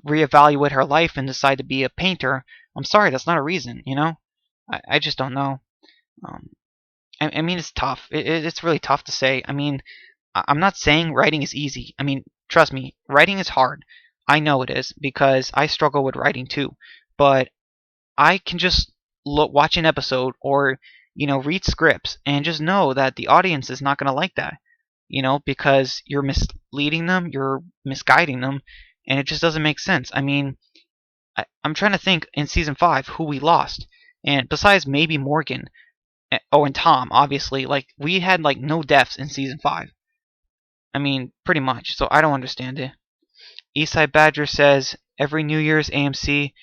[SPEAKER 1] reevaluate her life and decide to be a painter, I'm sorry, that's not a reason. I just don't know. Um, I mean, it's tough. It's really tough to say. I mean, I'm not saying writing is easy. I mean, trust me, writing is hard. I know it is because I struggle with writing too. But I can just watch an episode or read scripts and just know that the audience is not going to like that. Because you're misleading them, you're misguiding them, and it just doesn't make sense. I mean, I'm trying to think in season 5 who we lost, and besides maybe Morgan, oh, and Tom, obviously, like we had like no deaths in season 5. I mean, pretty much. So I don't understand it. Eastside Badger says every New Year's AMC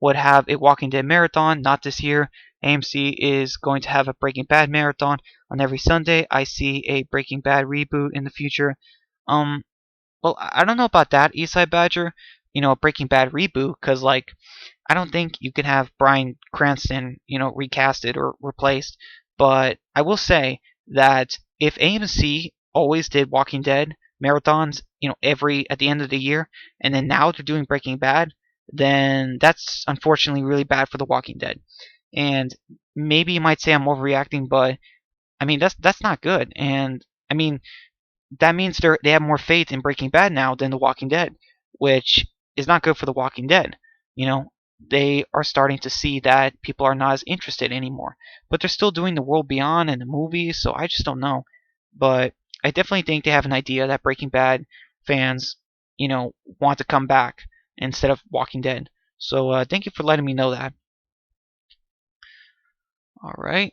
[SPEAKER 1] would have a Walking Dead marathon. Not this year. AMC is going to have a Breaking Bad marathon on every Sunday. I see a Breaking Bad reboot in the future. Um, well, I don't know about that, Eastside Badger. A Breaking Bad reboot, because like I don't think you can have Bryan Cranston, recasted or replaced. But I will say that if AMC always did Walking Dead marathons, every at the end of the year, and then now they're doing Breaking Bad, then that's unfortunately really bad for The Walking Dead. And maybe you might say I'm overreacting, but I mean that's not good. And I mean that means they have more faith in Breaking Bad now than The Walking Dead, which is not good for The Walking Dead. They are starting to see that people are not as interested anymore. But they're still doing the world beyond and the movies, so I just don't know. But I definitely think they have an idea that Breaking Bad fans, want to come back instead of Walking Dead. So thank you for letting me know that. All right.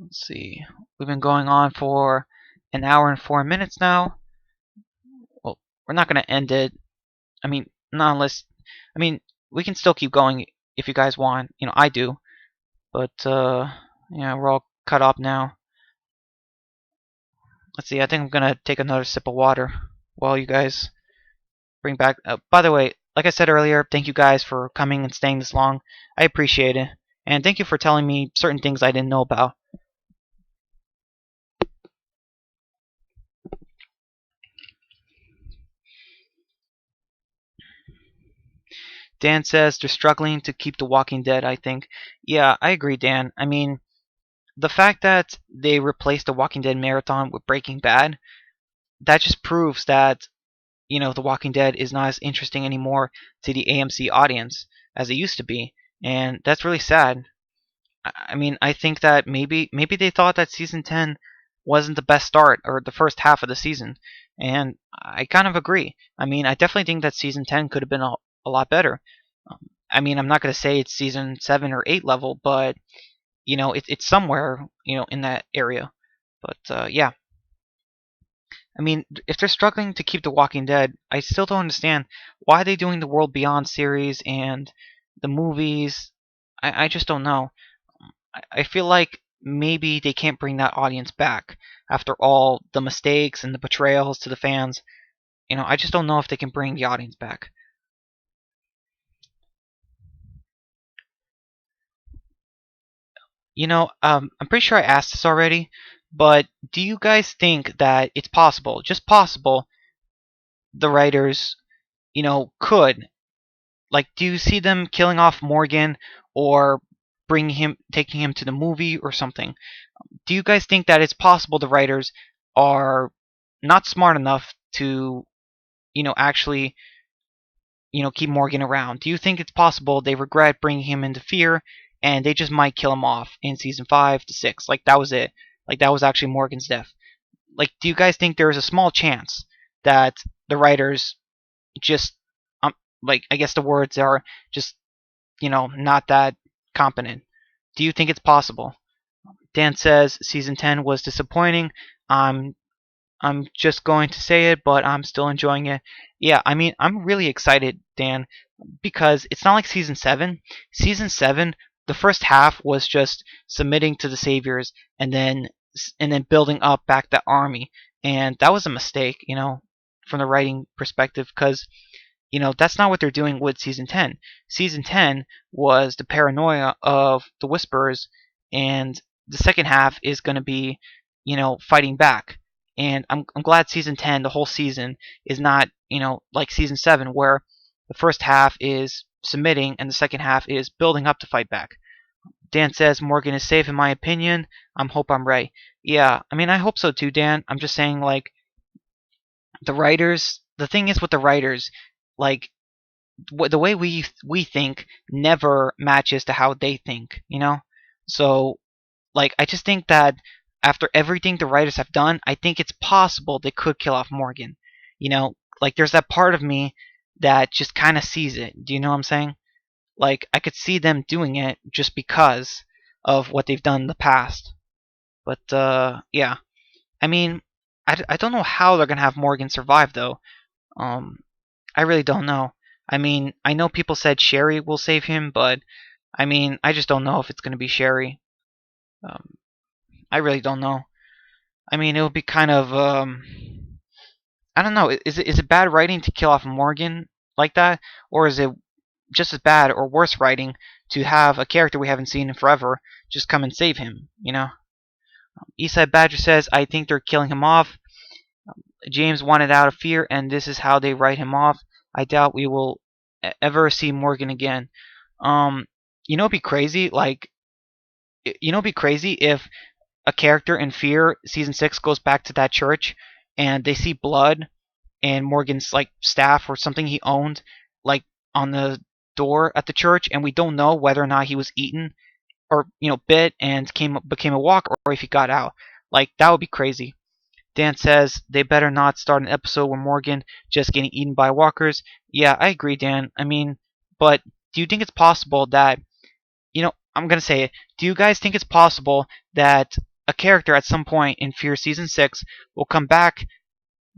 [SPEAKER 1] Let's see. We've been going on for an hour and 4 minutes now. Well, we're not going to end it. I mean, not unless. I mean, we can still keep going if you guys want. I do. But, yeah, we're all cut off now. Let's see. I think I'm going to take another sip of water while you guys bring back. By the way, like I said earlier, thank you guys for coming and staying this long. I appreciate it. And thank you for telling me certain things I didn't know about. Dan says they're struggling to keep The Walking Dead, I think. Yeah, I agree, Dan. I mean, the fact that they replaced The Walking Dead marathon with Breaking Bad, that just proves that, The Walking Dead is not as interesting anymore to the AMC audience as it used to be. And that's really sad. I mean, I think that maybe they thought that season 10 wasn't the best start or the first half of the season, and I kind of agree. I mean, I definitely think that season 10 could have been a lot better. I mean, I'm not going to say it's season 7 or 8 level, but it's somewhere in that area. But yeah, I mean, if they're struggling to keep The Walking Dead, I still don't understand why are they doing the World Beyond series and the movies. I just don't know. I feel like maybe they can't bring that audience back after all the mistakes and the betrayals to the fans. I just don't know if they can bring the audience back. I'm pretty sure I asked this already, but do you guys think that it's possible, just possible, the writers, could, like, do you see them killing off Morgan or taking him to the movie or something? Do you guys think that it's possible the writers are not smart enough to, actually, keep Morgan around? Do you think it's possible they regret bringing him into Fear and they just might kill him off in season 5 to 6? Like, that was it. Like, that was actually Morgan's death. Like, do you guys think there is a small chance that the writers just, like, I guess the words are just, not that competent? Do you think it's possible? Dan says season 10 was disappointing. I'm just going to say it, but I'm still enjoying it. Yeah, I mean, I'm really excited, Dan, because it's not like season 7. Season 7, the first half was just submitting to the saviors and then building up back the army, and that was a mistake, from the writing perspective, because that's not what they're doing with season 10. Season 10 was the paranoia of the Whisperers, and the second half is going to be, fighting back. And I'm glad season 10, the whole season, is not, like season 7, where the first half is submitting and the second half is building up to fight back. Dan says Morgan is safe in my opinion. I hope I'm right. Yeah, I mean, I hope so too, Dan. I'm just saying, like, the thing is with the writers, like, the way we think never matches to how they think. So, like, I just think that after everything the writers have done, I think it's possible they could kill off Morgan. Like, there's that part of me that just kind of sees it. Do you know what I'm saying? Like, I could see them doing it just because of what they've done in the past. But yeah, I mean, I don't know how they're gonna have Morgan survive though. Um, I really don't know. I mean, I know people said Sherry will save him, but I mean, I just don't know if it's going to be Sherry. Um, I really don't know. I mean, it would be kind of I don't know. Is it bad writing to kill off Morgan like that, or is it just as bad or worse writing to have a character we haven't seen in forever just come and save him? Eastside Badger says I think they're killing him off. James wanted out of Fear, and this is how they write him off. I doubt we will ever see Morgan again. Um, it'd be crazy. Like, it'd be crazy if a character in Fear season 6 goes back to that church and they see blood and Morgan's, like, staff or something he owned, like, on the door at the church, and we don't know whether or not he was eaten or bit and became a walker, or if he got out. Like, that would be crazy. Dan says they better not start an episode where Morgan just getting eaten by walkers. Yeah, I agree, Dan. I mean, but do you think it's possible that I'm gonna say it. Do you guys think it's possible that a character at some point in Fear Season 6 will come back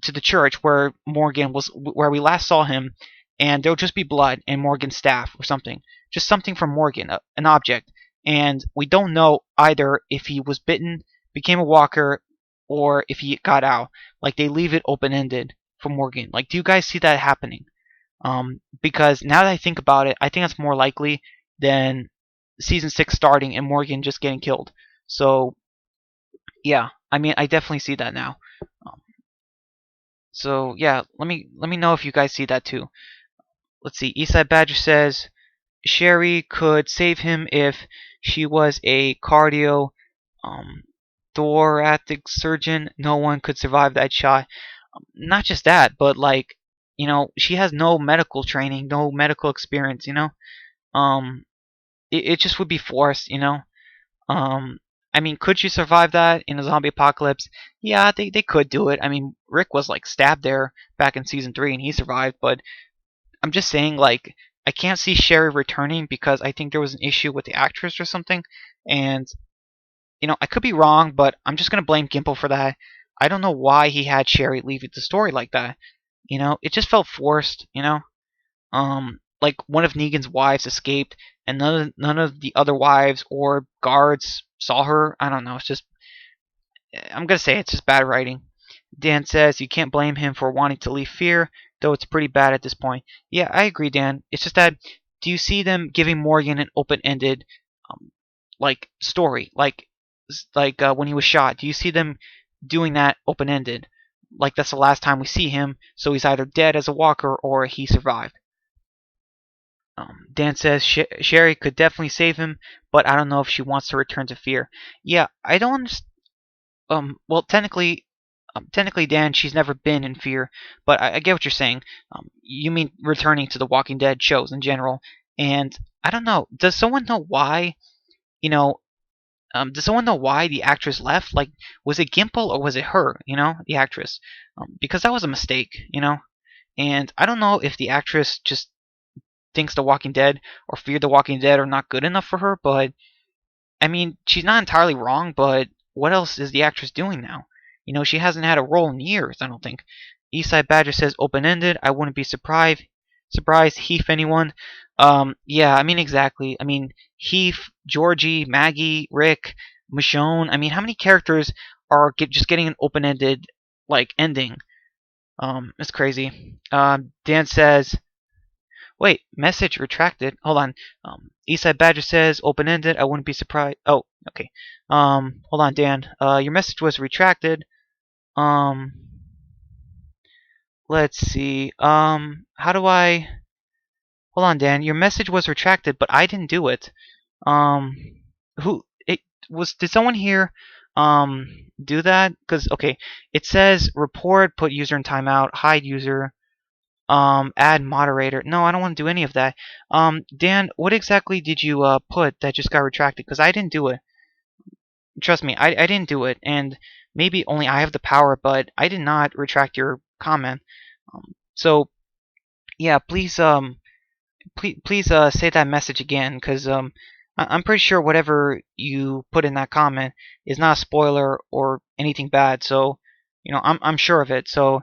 [SPEAKER 1] to the church where Morgan was, where we last saw him, and there'll just be blood and Morgan's staff or something, just something from Morgan, an object, and we don't know either if he was bitten, became a walker, or if he got out. Like they leave it open ended for Morgan. Like, do you guys see that happening? Because now that I think about it, I think that's more likely than season 6 starting and Morgan just getting killed. So yeah, I mean, I definitely see that now. Um, so yeah, let me know if you guys see that too. Let's see. Eastside Badger says Sherry could save him if she was a cardio um, thoracic surgeon. No one could survive that shot. Not just that, but like, she has no medical training, no medical experience. Um, it just would be forced. Um, I mean, could she survive that in a zombie apocalypse? Yeah, they could do it. I mean, Rick was like stabbed there back in season 3 and he survived, but I'm just saying, like, I can't see Sherry returning because I think there was an issue with the actress or something. And, I could be wrong, but I'm just going to blame Gimple for that. I don't know why he had Sherry leave the story like that. It just felt forced. Like one of Negan's wives escaped, and none of the other wives or guards saw her. I don't know. It's just, I'm gonna say it's just bad writing. Dan says you can't blame him for wanting to leave Fear, though it's pretty bad at this point. Yeah, I agree, Dan. It's just that, do you see them giving Morgan an open-ended, um, like story, like when he was shot? Do you see them doing that open-ended? Like that's the last time we see him, so he's either dead as a walker or he survived. Dan says Sherry could definitely save him, but I don't know if she wants to return to Fear. Yeah, I don't understand. Well, technically, Dan, she's never been in Fear, but I get what you're saying. You mean returning to the Walking Dead shows in general, and I don't know. Does someone know why? You know, does someone know why the actress left? Like, was it Gimple or was it her? The actress, because that was a mistake. And I don't know if the actress just thinks The Walking Dead or Fear the Walking Dead are not good enough for her, but I mean, she's not entirely wrong, but what else is the actress doing now? She hasn't had a role in years, I don't think. Eastside Badger says open-ended. I wouldn't be surprised Heath anyone. Yeah, I mean exactly. I mean Heath, Georgie, Maggie, Rick, Michonne. I mean, how many characters are just getting an open-ended like ending? It's crazy. Dan says wait, message retracted. Hold on. Eastside Badger says open-ended. I wouldn't be surprised. Oh, okay. Hold on, Dan. Your message was retracted. Um, let's see. How do I? Hold on, Dan. Your message was retracted, but I didn't do it. Um, who? It was. Did someone here? Do that? Because okay, it says report, put user in timeout, hide user. Add moderator. No, I don't want to do any of that. Dan, what exactly did you put that just got retracted? Because I didn't do it. Trust me, I didn't do it, and maybe only I have the power, but I did not retract your comment. So yeah, please say that message again, because I'm pretty sure whatever you put in that comment is not a spoiler or anything bad. So I'm sure of it. So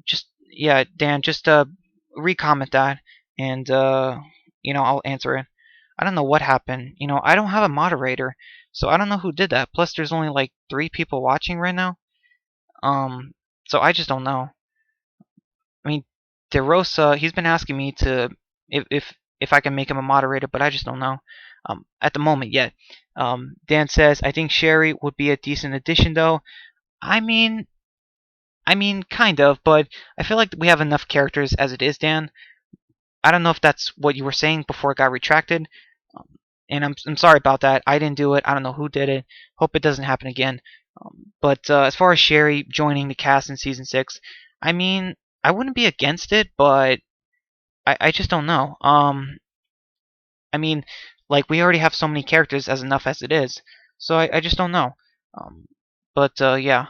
[SPEAKER 1] just yeah, Dan, just recomment that, and I'll answer it. I don't know what happened. I don't have a moderator, so I don't know who did that. Plus, there's only like 3 people watching right now. Um, so I just don't know. I mean, DeRosa, he's been asking me to if I can make him a moderator, but I just don't know. At the moment yet. Dan says I think Sherry would be a decent addition, though. I mean, kind of, but I feel like we have enough characters as it is, Dan. I don't know if that's what you were saying before it got retracted. Um, and I'm sorry about that. I didn't do it. I don't know who did it. Hope it doesn't happen again. But as far as Sherry joining the cast in season 6, I mean, I wouldn't be against it, but I just don't know. I mean, like we already have so many characters as enough as it is, so I just don't know. Um, but yeah.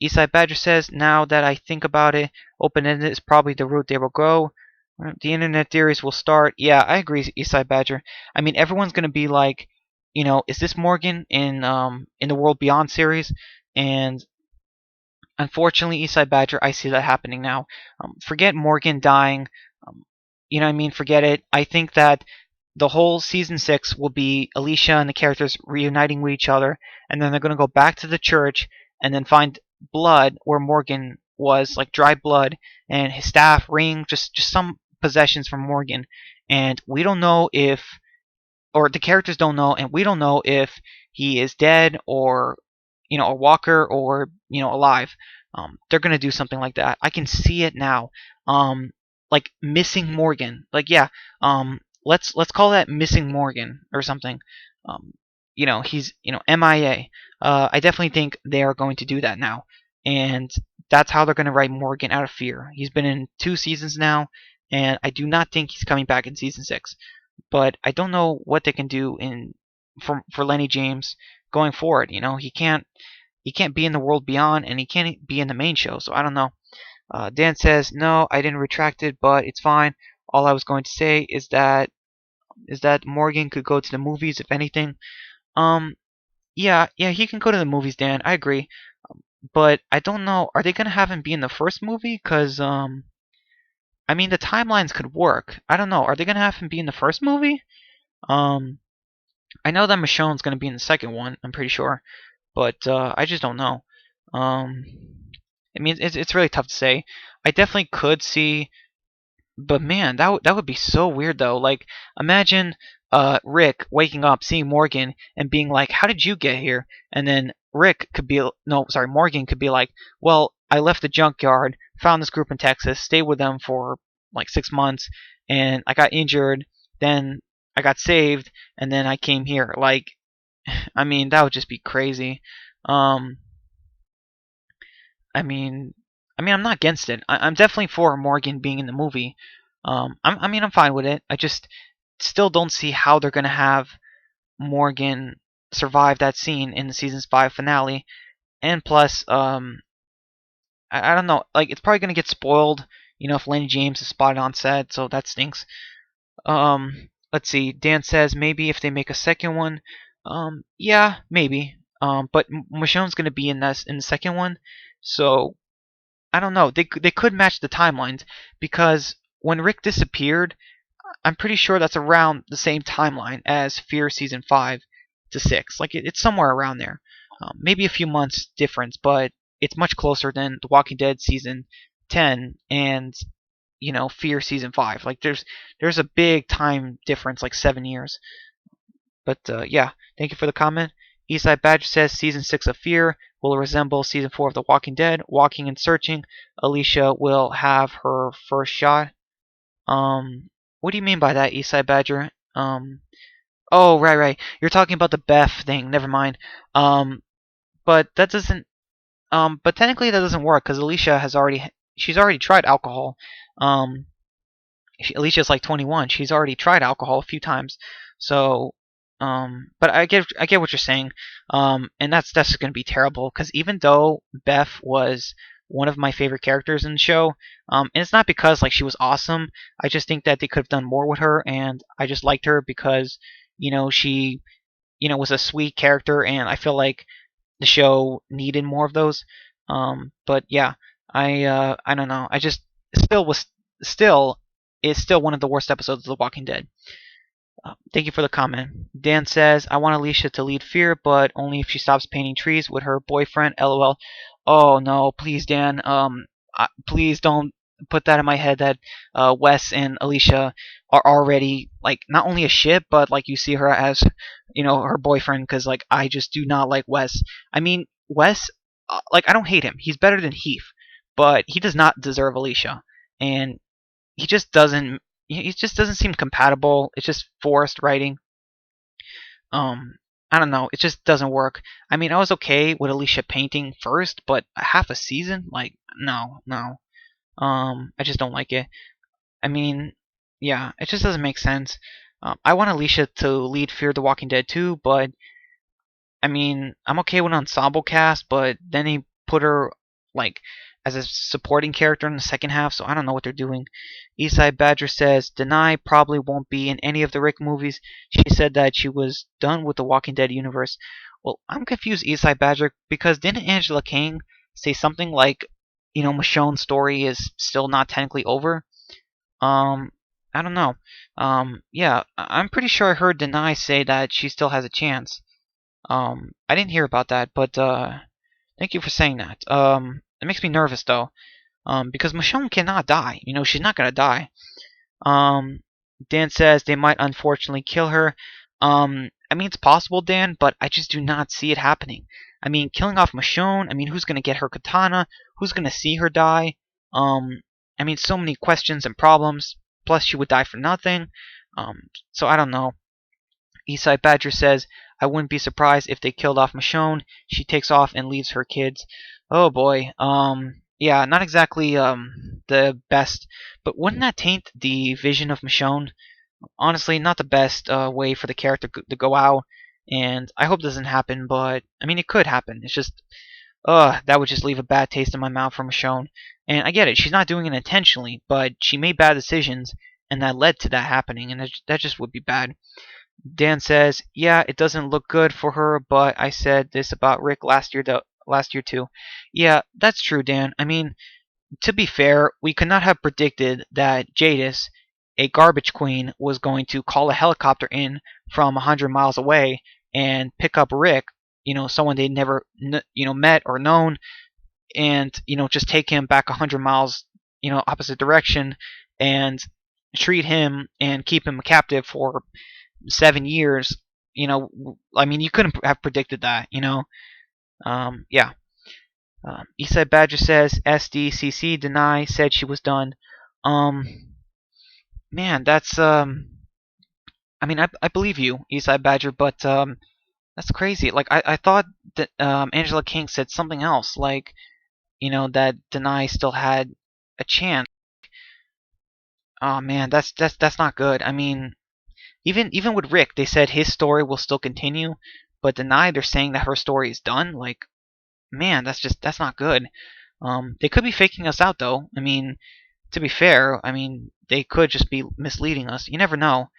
[SPEAKER 1] Eastside Badger says, now that I think about it, open-ended is probably the route they will go. The internet theories will start. Yeah, I agree, Eastside Badger. I mean, everyone's going to be like, is this Morgan in the World Beyond series? And unfortunately, Eastside Badger, I see that happening now. Forget Morgan dying. Um, you know what I mean? Forget it. I think that the whole season 6 will be Alicia and the characters reuniting with each other, and then they're going to go back to the church and then find blood where Morgan was, like dry blood, and his staff, ring, just some possessions from Morgan. And we don't know if, or the characters don't know, and we don't know if he is dead or a walker or alive. They're gonna do something like that. I can see it now. Like missing Morgan. Like yeah. Let's call that missing Morgan or something. He's MIA. I definitely think they are going to do that now, and that's how they're going to write Morgan out of fear. He's been in 2 seasons now, and I do not think he's coming back in season 6. But I don't know what they can do for Lenny James going forward. He can't be in the World Beyond, and he can't be in the main show. So I don't know. Dan says no, I didn't retract it, but it's fine. All I was going to say is that Morgan could go to the movies if anything. Yeah, he can go to the movies, Dan. I agree. But I don't know. Are they gonna have him be in the first movie? Cause I mean the timelines could work. I don't know. Are they gonna have him be in the first movie? Um, I know that Michonne's gonna be in the second one. I'm pretty sure, but I just don't know. Um, I mean, it's really tough to say. I definitely could see, but man, that would be so weird though. Like, imagine Rick waking up, seeing Morgan, and being like, "How did you get here?" And then Rick could be no, sorry, Morgan could be like, "Well, I left the junkyard, found this group in Texas, stayed with them for like 6 months, and I got injured. Then I got saved, and then I came here." Like, I mean, that would just be crazy. Um, I mean, I'm not against it. I'm definitely for Morgan being in the movie. I'm fine with it. I just still don't see how they're gonna have Morgan survive that scene in the season's 5 finale. And plus, I don't know. Like, it's probably gonna get spoiled. If Lenny James is spotted on set, so that stinks. Let's see. Dan says maybe if they make a second one. Yeah, maybe. But Michonne's gonna be in the second one, so I don't know. They could match the timelines because when Rick disappeared, I'm pretty sure that's around the same timeline as Fear season 5 to 6. Like it's somewhere around there. Maybe a few months difference, but it's much closer than The Walking Dead season 10 and Fear season 5. Like there's a big time difference, like 7 years. But yeah, thank you for the comment. Eastside Badger says season 6 of Fear will resemble season 4 of The Walking Dead. Walking and searching, Alicia will have her first shot. What do you mean by that, Eastside Badger? Oh, right. You're talking about the Beth thing. Never mind. But that doesn't. But technically that doesn't work because she's already tried alcohol. Um, Alicia's like 21. She's already tried alcohol a few times. So, but I get what you're saying. And that's going to be terrible because even though Beth was one of my favorite characters in the show, and it's not because like she was awesome. I just think that they could have done more with her, and I just liked her because she was a sweet character, and I feel like the show needed more of those. But yeah, I don't know. I just still was still is still one of the worst episodes of The Walking Dead. Thank you for the comment. Dan says, I want Alicia to lead Fear, but only if she stops painting trees with her boyfriend. LOL. Oh no, please, Dan. Please don't put that in my head that Wes and Alicia are already like not only a ship, but like you see her as her boyfriend. Because like I just do not like Wes. I mean Wes, like I don't hate him. He's better than Heath, but he does not deserve Alicia, and he just doesn't seem compatible. It's just forced writing. I don't know. It just doesn't work. I mean, I was okay with Alicia painting first, but half a season, like no. I just don't like it. I mean, yeah, it just doesn't make sense. I want Alicia to lead Fear the Walking Dead too, but I mean, I'm okay with an ensemble cast, but then he put her like as a supporting character in the second half, so I don't know what they're doing. Eastside Badger says Denai probably won't be in any of the Rick movies. She said that she was done with the Walking Dead universe. Well, I'm confused, Eastside Badger, because didn't Angela King say something like, Michonne's story is still not technically over? Um, I don't know. Yeah, I'm pretty sure I heard Denai say that she still has a chance. I didn't hear about that, but thank you for saying that. It makes me nervous though. Because Michonne cannot die. She's not gonna die. Um, Dan says they might unfortunately kill her. I mean, it's possible, Dan, but I just do not see it happening. I mean, killing off Michonne. I mean, who's gonna get her katana? Who's gonna see her die? Um, I mean, so many questions and problems. Plus, she would die for nothing. So I don't know. Eastside Badger says, I wouldn't be surprised if they killed off Michonne. She takes off and leaves her kids. Oh boy. Yeah, not exactly the best, but wouldn't that taint the vision of Michonne? Honestly, not the best way for the character to go out, and I hope it doesn't happen, but I mean, it could happen. It's just, that would just leave a bad taste in my mouth for Michonne. And I get it, she's not doing it intentionally, but she made bad decisions, and that led to that happening, and that just would be bad. Dan says, "Yeah, it doesn't look good for her, but I said this about Rick last year too." Yeah, that's true, Dan. I mean, to be fair, we could not have predicted that Jadis, a garbage queen, was going to call a helicopter in from 100 miles away and pick up Rick, someone they'd never met or known, and just take him back 100 miles, opposite direction, and treat him and keep him a captive for 7 years. I mean, you couldn't have predicted that. Yeah. Eastside Badger says SDCC deny said she was done. Man, that's I mean, I believe you, Eastside Badger, but that's crazy. Like I thought that Angela King said something else, like that Deny still had a chance. Oh man, that's not good. I mean, even with Rick, they said his story will still continue, but Deny, they're saying that her story is done. Like, man, that's not good. They could be faking us out though. I mean, to be fair, I mean they could just be misleading us. You never know.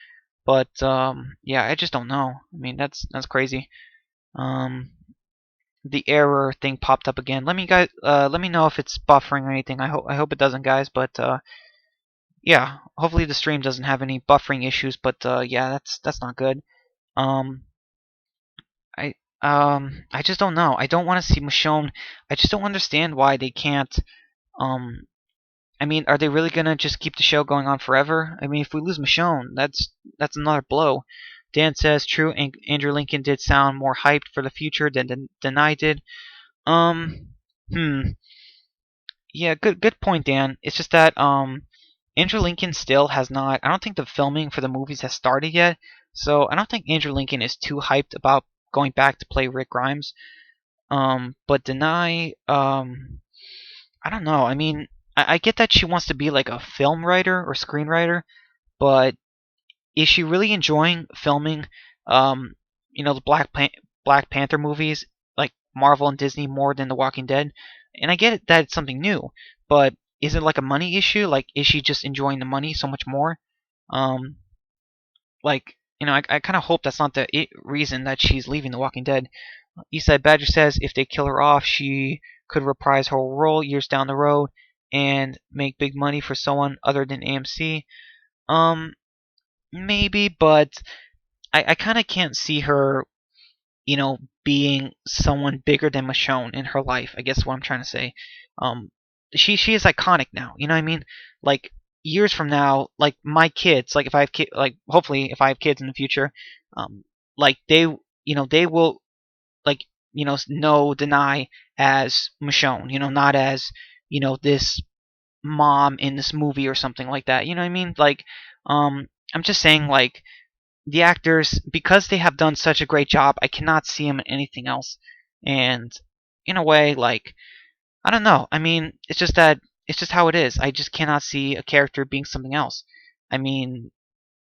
[SPEAKER 1] But yeah, I just don't know. I mean, that's crazy. Um, the error thing popped up again. Let me know if it's buffering or anything. I hope it doesn't, guys. But yeah, hopefully the stream doesn't have any buffering issues. But yeah, that's not good. Um, I I just don't know. I don't want to see Michonne. I just don't understand why they can't. Um, I mean, are they really gonna just keep the show going on forever? I mean, if we lose Michonne, that's another blow. Dan says true. Andrew Lincoln did sound more hyped for the future than I did. Um, hmm. Yeah, good point, Dan. It's just that Andrew Lincoln still has not. I don't think the filming for the movies has started yet, so I don't think Andrew Lincoln is too hyped about going back to play Rick Grimes. But Deny, I don't know. I mean, I get that she wants to be like a film writer or screenwriter, but is she really enjoying filming, um, the Black Panther movies, like Marvel and Disney, more than The Walking Dead? And I get it that it's something new, but is it like a money issue? Like, is she just enjoying the money so much more? Um, like, I kind of hope that's not the reason that she's leaving The Walking Dead. Eastside Badger says if they kill her off, she could reprise her role years down the road and make big money for someone other than AMC. Um, maybe, but I kind of can't see her, being someone bigger than Michonne in her life. I guess what I'm trying to say. Um, she is iconic now. You know what I mean? Like years from now, like my kids, like if I have like hopefully if I have kids in the future, like they will like know Deny as Michonne. Not as this mom in this movie or something like that. You know what I mean? Like, I'm just saying like the actors, because they have done such a great job, I cannot see them in anything else. And in a way, like, I don't know. I mean, it's just that it's just how it is. I just cannot see a character being something else. I mean,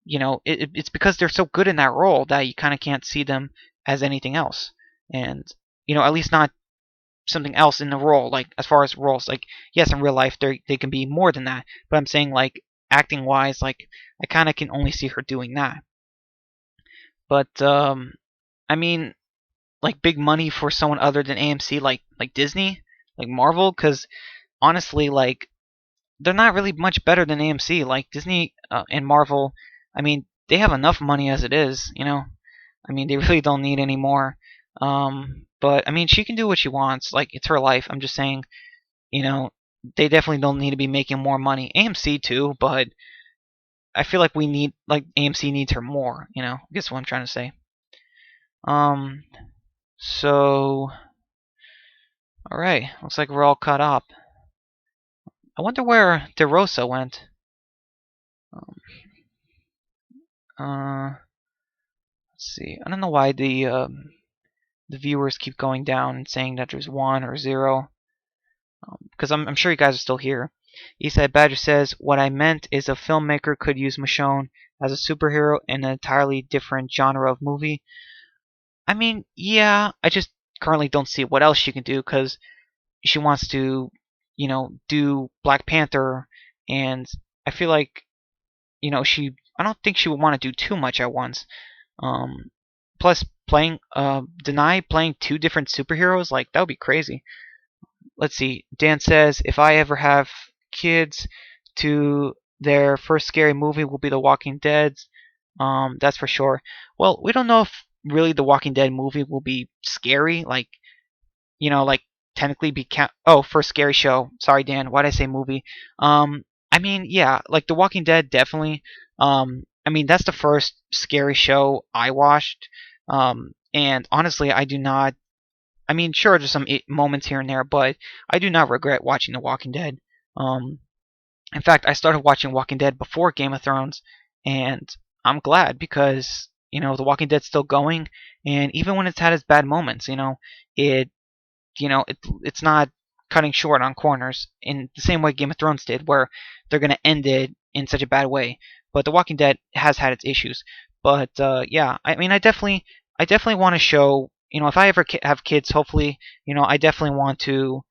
[SPEAKER 1] it's because they're so good in that role that you kind of can't see them as anything else. And at least not something else in the role. Like as far as roles, like yes, in real life they can be more than that, but I'm saying like acting wise, like I kind of can only see her doing that. But I mean, like big money for someone other than AMC, like Disney, like Marvel, because honestly, like they're not really much better than AMC. Like Disney and Marvel, I mean, they have enough money as it is. I mean, they really don't need any more. But I mean, she can do what she wants. Like it's her life. I'm just saying, you know, they definitely don't need to be making more money. AMC too, but I feel like we need like AMC needs her more. I guess what I'm trying to say. Um, so all right, looks like we're all caught up. I wonder where DeRosa went. Um, let's see. I don't know why the viewers keep going down and saying that there's 1 or 0. Because I'm sure you guys are still here. Eastside Badger says, what I meant is a filmmaker could use Michonne as a superhero in an entirely different genre of movie. I mean, yeah, I just currently don't see what else she can do because she wants to, do Black Panther, and I feel like, I don't think she would want to do too much at once. Um, Plus, deny playing 2 different superheroes, like that would be crazy. Let's see. Dan says, if I ever have kids, to their first scary movie will be The Walking Dead. That's for sure. Well, we don't know if really The Walking Dead movie will be scary, like like technically be first scary show. Sorry, Dan. Why did I say movie? I mean, yeah, like The Walking Dead definitely. I mean that's the first scary show I watched. And honestly, I do not. I mean, sure, there's some moments here and there, but I do not regret watching The Walking Dead. Um, in fact, I started watching Walking Dead before Game of Thrones, and I'm glad because The Walking Dead's still going, and even when it's had its bad moments, it it's not cutting short on corners in the same way Game of Thrones did, where they're gonna end it in such a bad way. But The Walking Dead has had its issues. But yeah, I mean, I definitely want to show. If I ever have kids, hopefully, I definitely want to,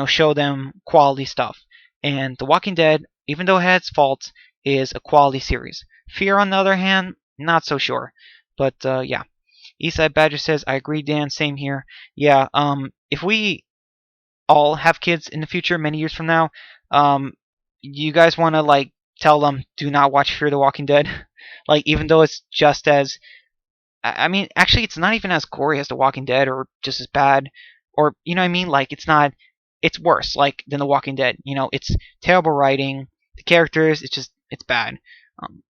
[SPEAKER 1] show them quality stuff. And The Walking Dead, even though it had its faults, is a quality series. Fear, on the other hand, not so sure. But yeah. Eastside Badger says, I agree, Dan. Same here. Yeah, if we all have kids in the future, many years from now, you guys want to, like, tell them, do not watch Fear the Walking Dead? Like, even though it's just as. I mean, actually, it's not even as gory as The Walking Dead or just as bad. Or, you know what I mean? Like, it's not. It's worse, like, than The Walking Dead. It's terrible writing. The characters, it's bad.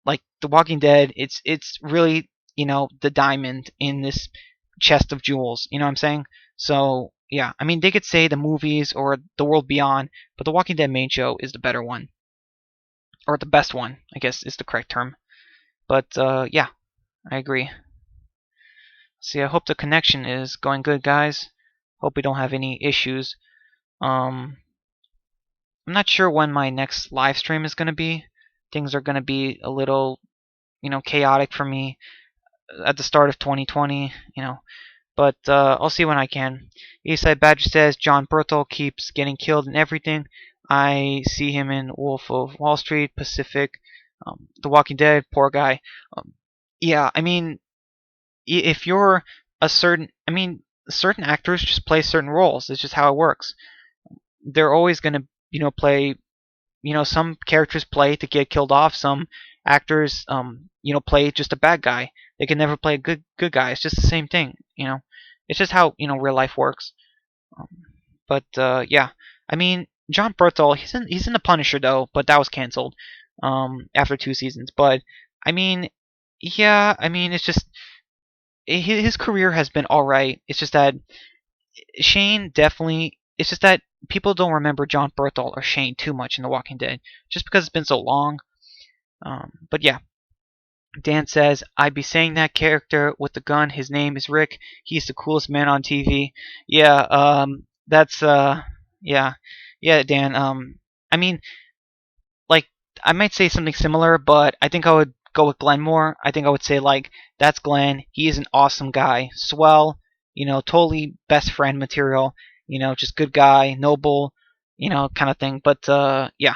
[SPEAKER 1] Like, The Walking Dead, it's really, the diamond in this chest of jewels. You know what I'm saying? So, yeah. I mean, they could say the movies or The World Beyond, but The Walking Dead main show is the better one. Or the best one, I guess is the correct term. But, yeah, I agree. See, I hope the connection is going good, guys. Hope we don't have any issues. I'm not sure when my next live stream is going to be. Things are going to be a little, chaotic for me at the start of 2020, but I'll see when I can. Eastside Badger says John Berthel keeps getting killed and everything. I see him in Wolf of Wall Street, Pacific, The Walking Dead. Poor guy. Yeah, I mean, if you're I mean, certain actors just play certain roles. It's just how it works. They're always gonna, play. Some characters play to get killed off. Some actors, play just a bad guy. They can never play a good guy. It's just the same thing. It's just how real life works. Um, but yeah, I mean, John Berthel, he's in The Punisher though, but that was canceled after 2 seasons. But I mean, yeah, I mean, it's just his career has been all right. It's just that Shane definitely. It's just that people don't remember John Berthel or Shane too much in The Walking Dead, just because it's been so long. But yeah, Dan says, I'd be saying that character with the gun. His name is Rick. He's the coolest man on TV. Yeah, that's yeah, yeah, Dan. I mean, like, I might say something similar, but I think I would go with Glenn more. I think I would say, like, that's Glenn. He is an awesome guy. Swell, totally best friend material. just good guy, noble, kind of thing. But yeah,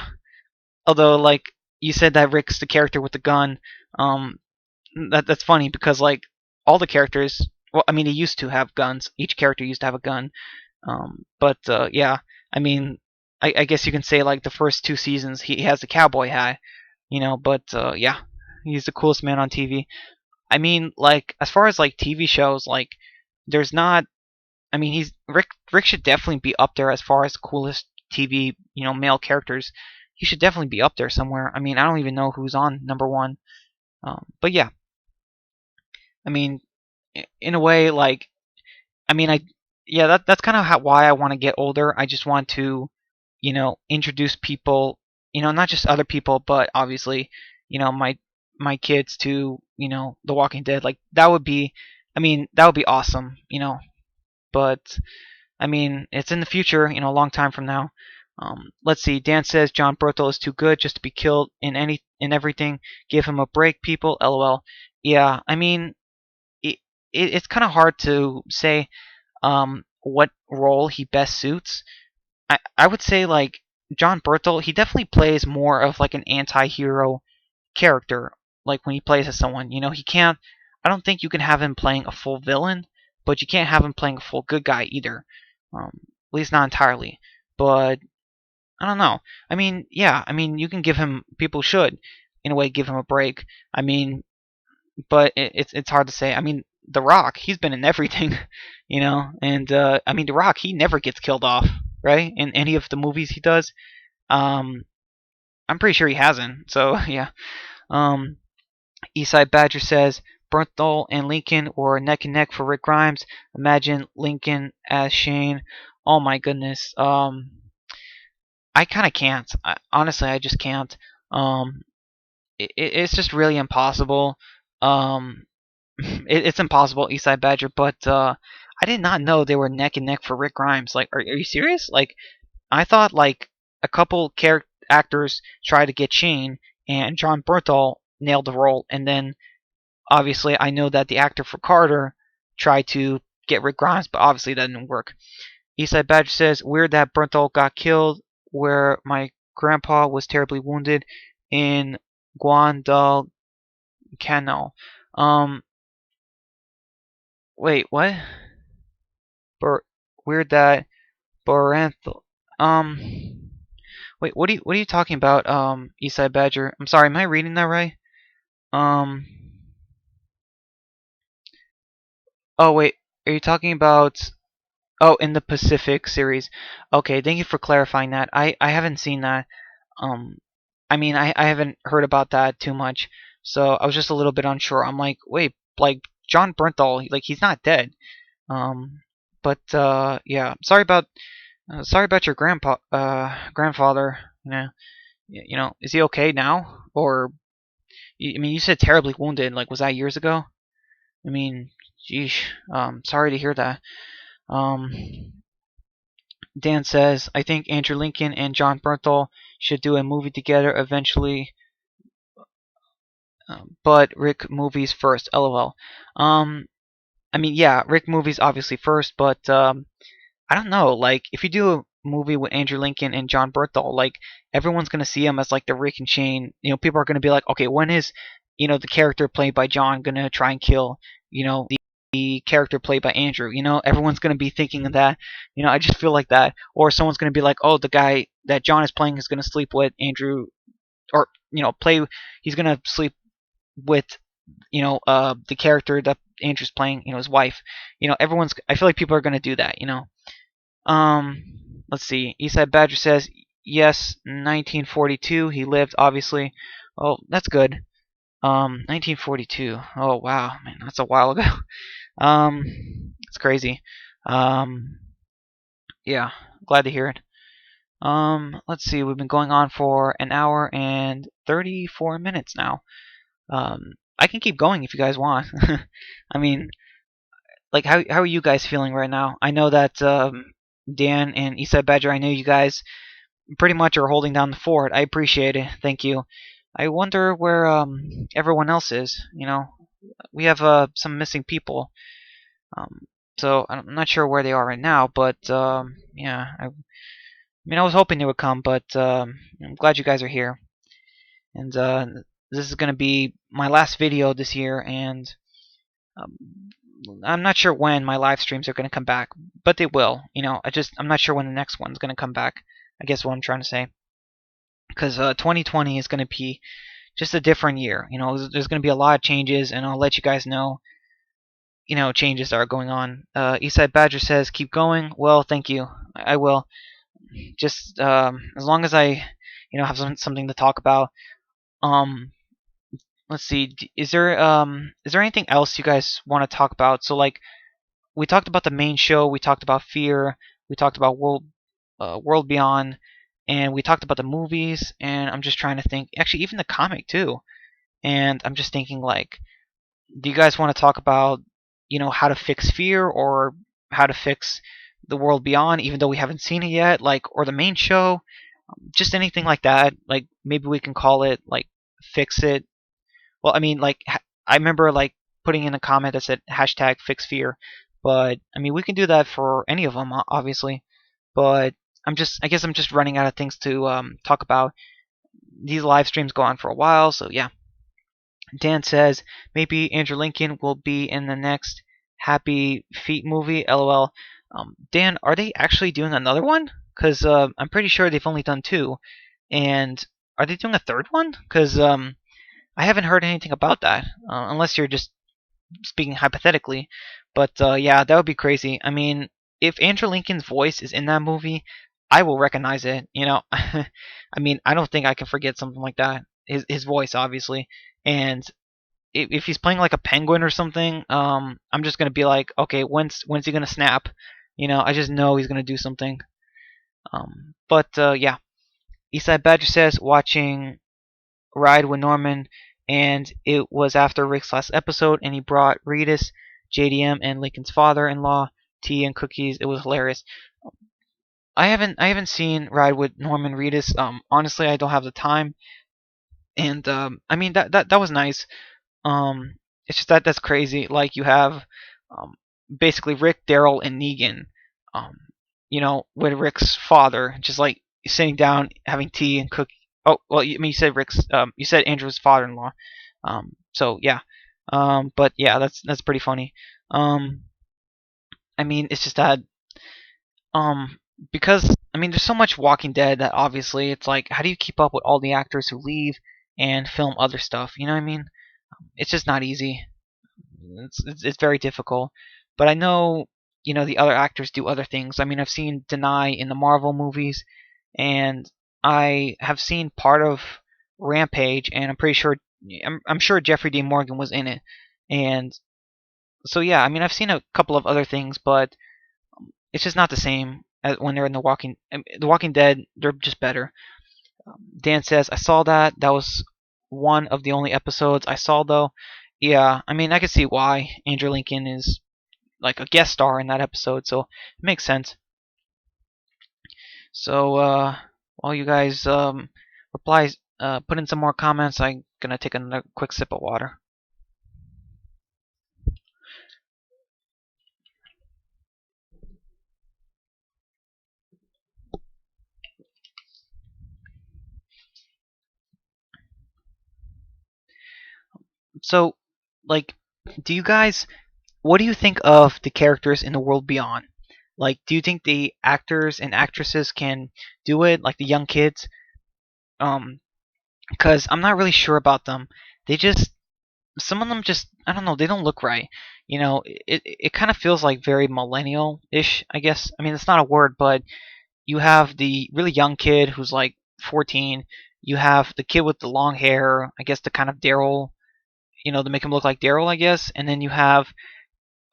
[SPEAKER 1] although like you said that Rick's the character with the gun, um, that's funny because like all the characters, well, I mean, he used to have guns. Each character used to have a gun. But yeah, I mean, I guess you can say like the first two seasons he has the cowboy hat, But yeah, he's the coolest man on TV. I mean, like as far as like TV shows, like there's not. I mean, he's Rick. Rick should definitely be up there as far as coolest TV, male characters. He should definitely be up there somewhere. I mean, I don't even know who's on number one. But yeah, I mean, in a way, like I mean, yeah, that's kind of why I want to get older. I just want to, introduce people, not just other people, but obviously, my kids to, The Walking Dead. Like that would be, I mean, that would be awesome, But I mean, it's in the future, a long time from now. Let's see. Dan says John Berthel is too good just to be killed in everything. Give him a break, people. LOL. Yeah, I mean, it's kind of hard to say what role he best suits. I would say like John Berthel, he definitely plays more of like an anti-hero character. Like when he plays as someone, he can't. I don't think you can have him playing a full villain, but you can't have him playing a full good guy either. At least not entirely. But I don't know. I mean, yeah. I mean, you can give him. People should, in a way, give him a break. I mean, but it's hard to say. I mean, The Rock, he's been in everything, and I mean, The Rock, he never gets killed off, right? In any of the movies he does, um, I'm pretty sure he hasn't. So yeah. Um, Eastside Badger says Bernthal and Lincoln were neck and neck for Rick Grimes. Imagine Lincoln as Shane. Oh my goodness. I kind of can't. Honestly, I just can't. Um, it's just really impossible. Um, it's impossible, Eastside Badger. But I did not know they were neck and neck for Rick Grimes. Like, are you serious? Like, I thought like a couple actors tried to get Shane, and John Bernthal nailed the role, and then obviously I know that the actor for Carter tried to get Rick Grimes, but obviously that didn't work. Eastside Badger says weird that Bernthal got killed, where my grandpa was terribly wounded in Guadalcanal. Um, Wait, what? Bur- Weird that Baranthal. Wait, what are you talking about? Eastside Badger. I'm sorry, am I reading that right? Um. Oh wait, are you talking about? Oh, in the Pacific series. Okay, thank you for clarifying that. I haven't seen that. Um, I mean, I haven't heard about that too much, so I was just a little bit unsure. I'm like, wait, like John Bernthal, like he's not dead. Um, but yeah, sorry about your grandfather. Is he okay now? Or I mean, you said terribly wounded. Like, was that years ago? I mean, geesh. Sorry to hear that. Um, Dan says, I think Andrew Lincoln and John Bernthal should do a movie together eventually. But Rick movies first. LOL. I mean, yeah, Rick movies obviously first, but I don't know. Like, if you do a movie with Andrew Lincoln and John Bernthal, like everyone's gonna see him as like the Rick and Shane. People are gonna be like, okay, when is the character played by John gonna try and kill the character played by Andrew? Everyone's gonna be thinking of that. I just feel like that. Or someone's gonna be like, oh, the guy that John is playing is gonna sleep with Andrew, or play. He's gonna sleep with the character that Andrew's playing, his wife. Everyone's. I feel like people are gonna do that. Let's see. Eastside Badger says yes. 1942. He lived, obviously. Oh, that's good. 1942. Oh wow, man, that's a while ago. Um, it's crazy. Um, yeah, glad to hear it. Let's see. We've been going on for an hour and 34 minutes now. I can keep going if you guys want. I mean, like, how are you guys feeling right now? I know that Dan and Eastside Badger, I know you guys pretty much are holding down the fort. I appreciate it. Thank you. I wonder where everyone else is. We have some missing people. Um, So I'm not sure where they are right now, but yeah, I mean, I was hoping they would come, but I'm glad you guys are here. And this is going to be my last video this year, and um, I'm not sure when my live streams are going to come back, but they will. I'm not sure when the next one's going to come back. I guess what I'm trying to say, because 2020 is going to be just a different year. There's going to be a lot of changes, and I'll let you guys know. Changes that are going on. Eastside Badger says, "Keep going." Well, thank you. I will. Just as long as I, have something to talk about. Um, let's see. Is there anything else you guys want to talk about? So like, we talked about the main show. We talked about Fear. We talked about World Beyond, and we talked about the movies. And I'm just trying to think. Actually, even the comic too. And I'm just thinking like, do you guys want to talk about, how to fix Fear or how to fix the World Beyond, even though we haven't seen it yet, like, or the main show, just anything like that. Like maybe we can call it like fix it. Well, I mean, like I remember like putting in a comment that said hashtag fix Fear, but I mean we can do that for any of them, obviously. But I guess I'm just running out of things to talk about. These live streams go on for a while, so yeah. Dan says maybe Andrew Lincoln will be in the next Happy Feet movie. LOL. Dan, are they actually doing another one? Because I'm pretty sure they've only done two. And are they doing a third one? Because I haven't heard anything about that, unless you're just speaking hypothetically. But yeah, that would be crazy. I mean, if Andrew Lincoln's voice is in that movie, I will recognize it. I mean, I don't think I can forget something like that. His voice, obviously, and if he's playing like a penguin or something, I'm just gonna be like, okay, when's he gonna snap? I just know he's gonna do something. But yeah, Eastside Badger says watching Ride with Norman, and it was after Rick's last episode, and he brought Regis, JDM, and Lincoln's father-in-law tea and cookies. It was hilarious. I haven't seen Ride with Norman Reedus. Honestly, I don't have the time, and I mean that was nice. Um, it's just that's crazy. Like you have, um, basically Rick, Daryl, and Negan. Um, with Rick's father, just like sitting down having tea and cook. Oh, well, you said Rick's. You said Andrew's father-in-law. So yeah. But yeah, that's pretty funny. Um, I mean, it's just that. Because I mean, there's so much Walking Dead that obviously it's like, how do you keep up with all the actors who leave and film other stuff? You know what I mean? It's just not easy. It's very difficult. But I know, the other actors do other things. I mean, I've seen Deny in the Marvel movies, and I have seen part of Rampage, and I'm sure Jeffrey Dean Morgan was in it. And so yeah, I mean, I've seen a couple of other things, but it's just not the same as when they're in the Walking Dead. They're just better. Dan says, I saw that. That was one of the only episodes I saw, though. Yeah, I mean, I can see why Andrew Lincoln is like a guest star in that episode, so it makes sense. So, while you guys put in some more comments, I'm gonna take another quick sip of water. So, like, do you guys, what do you think of the characters in the world beyond? Like, do you think the actors and actresses can do it, like the young kids? Um, because I'm not really sure about them. They just, some of them just, I don't know, they don't look right. It kind of feels like very millennial-ish, I guess. I mean, it's not a word, but you have the really young kid who's like 14. You have the kid with the long hair, I guess the kind of Daryl, to make him look like Daryl, I guess. And then you have